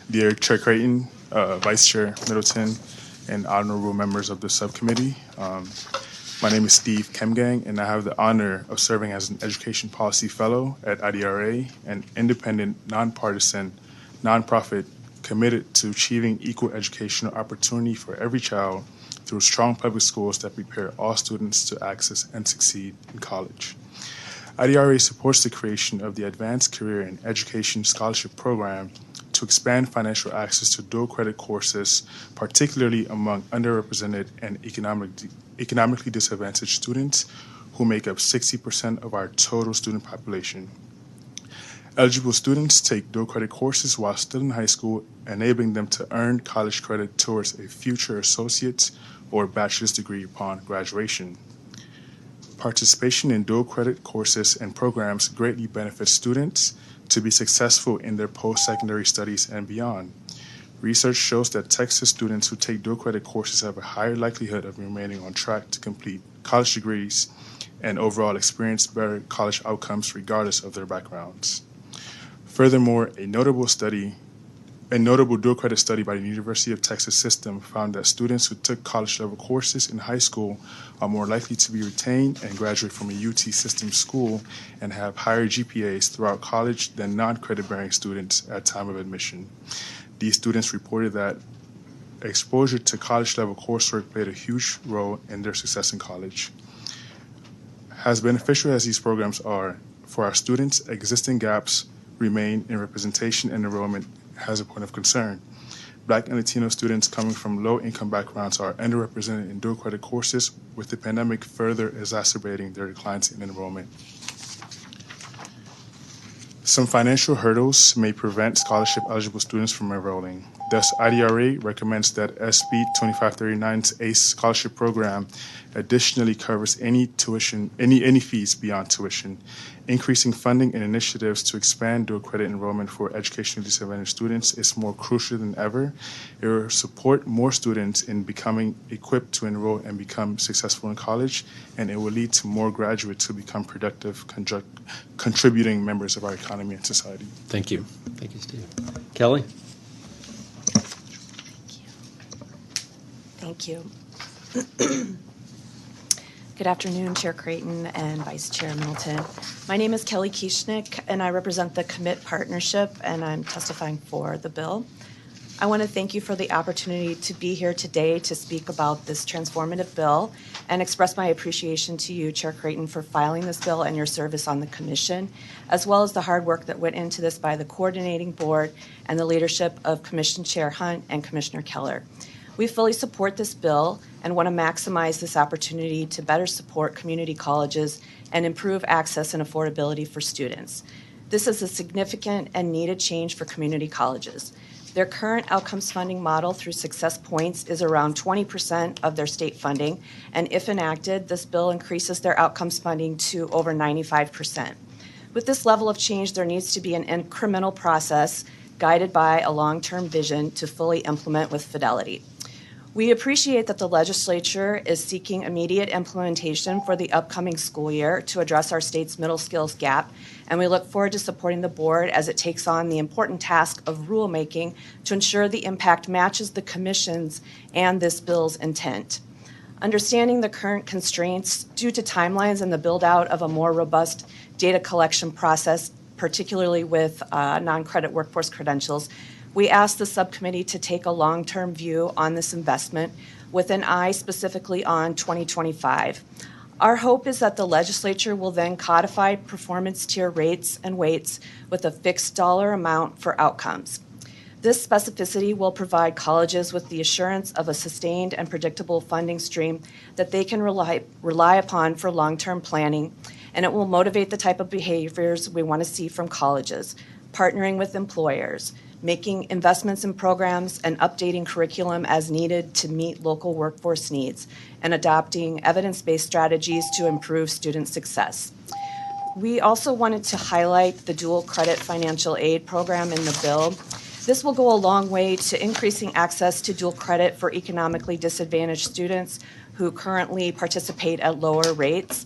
Dear Chair Creighton, Vice Chair Middleton, and honorable members of the subcommittee, my name is Steve Kimgang, and I have the honor of serving as an Education Policy Fellow at IDRA, an independent, nonpartisan, nonprofit committed to achieving equal educational opportunity for every child through strong public schools that prepare all students to access and succeed in college. IDRA supports the creation of the Advanced Career and Education Scholarship Program to expand financial access to dual credit courses, particularly among underrepresented and economically disadvantaged students who make up 60% of our total student population. Eligible students take dual credit courses while still in high school, enabling them to earn college credit towards a future associate's or bachelor's degree upon graduation. Participation in dual credit courses and programs greatly benefits students to be successful in their post-secondary studies and beyond. Research shows that Texas students who take dual credit courses have a higher likelihood of remaining on track to complete college degrees and overall experience better college outcomes regardless of their backgrounds. Furthermore, a notable dual credit study by the University of Texas System found that students who took college-level courses in high school are more likely to be retained and graduate from a UT System school and have higher GPAs throughout college than non-credit-bearing students at time of admission. These students reported that exposure to college-level coursework played a huge role in their success in college. As beneficial as these programs are, for our students, existing gaps remain in representation and enrollment has a point of concern. Black and Latino students coming from low-income backgrounds are underrepresented in dual credit courses, with the pandemic further exacerbating their declines in enrollment. Some financial hurdles may prevent scholarship-eligible students from enrolling. Thus, IDRA recommends that SB 2539's ACE scholarship program additionally covers any tuition, any fees beyond tuition, increasing funding and initiatives to expand dual credit enrollment for educationally disadvantaged students is more crucial than ever. It will support more students in becoming equipped to enroll and become successful in college, and it will lead to more graduates who become productive, contributing members of our economy and society. Thank you. Thank you, Steve. Kelly? Thank you. Good afternoon, Chair Creighton and Vice Chair Middleton. My name is Kelly Kieschnick, and I represent the Commit Partnership, and I'm testifying for the bill. I want to thank you for the opportunity to be here today to speak about this transformative bill and express my appreciation to you, Chair Creighton, for filing this bill and your service on the Commission, as well as the hard work that went into this by the coordinating board and the leadership of Commission Chair Hunt and Commissioner Keller. We fully support this bill and want to maximize this opportunity to better support community colleges and improve access and affordability for students. This is a significant and needed change for community colleges. Their current outcomes funding model through Success Points is around 20% of their state funding, and if enacted, this bill increases their outcomes funding to over 95%. With this level of change, there needs to be an incremental process guided by a long-term vision to fully implement with fidelity. We appreciate that the legislature is seeking immediate implementation for the upcoming school year to address our state's middle skills gap, and we look forward to supporting the board as it takes on the important task of rulemaking to ensure the impact matches the Commission's and this bill's intent. Understanding the current constraints due to timelines and the build-out of a more robust data collection process, particularly with non-credit workforce credentials, we asked the subcommittee to take a long-term view on this investment with an eye specifically on 2025. Our hope is that the legislature will then codify performance tier rates and weights with a fixed dollar amount for outcomes. This specificity will provide colleges with the assurance of a sustained and predictable funding stream that they can rely upon for long-term planning, and it will motivate the type of behaviors we want to see from colleges, partnering with employers, making investments in programs and updating curriculum as needed to meet local workforce needs, and adopting evidence-based strategies to improve student success. We also wanted to highlight the dual credit financial aid program in the bill. This will go a long way to increasing access to dual credit for economically disadvantaged students who currently participate at lower rates.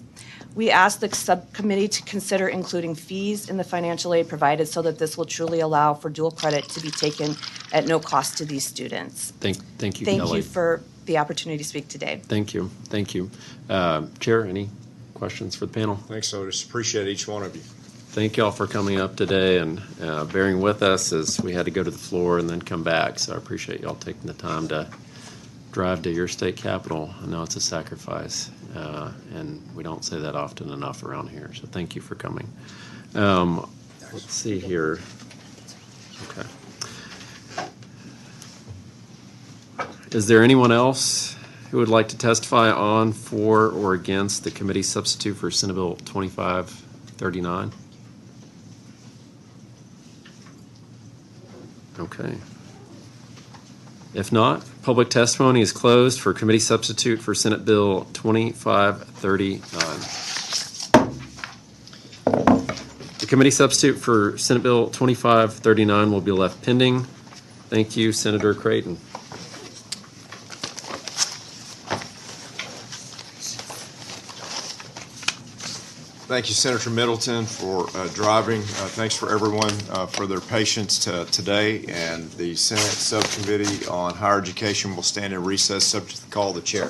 We asked the subcommittee to consider including fees in the financial aid provided so that this will truly allow for dual credit to be taken at no cost to these students. Thank you, Thank Kelly. you for the opportunity to speak today. Thank you. Thank you. Chair, any questions for the panel? Thanks, so just appreciate each one of you. Thank you all for coming up today and bearing with us as we had to go to the floor and then come back. So I appreciate y'all taking the time to drive to your state capital. I know it's a sacrifice, and we don't say that often enough around here. So thank you for coming. Let's see here. Okay. Is there anyone else who would like to testify on, for, or against the committee substitute for Senate Bill 2539? Okay. If not, public testimony is closed for committee substitute for Senate Bill 2539. The committee substitute for Senate Bill 2539 will be left pending. Thank you, Senator Creighton. Thank you, Senator Middleton, for driving. Thanks for everyone for their patience today. And the Senate Subcommittee on Higher Education will stand in recess subject to the call of the chair.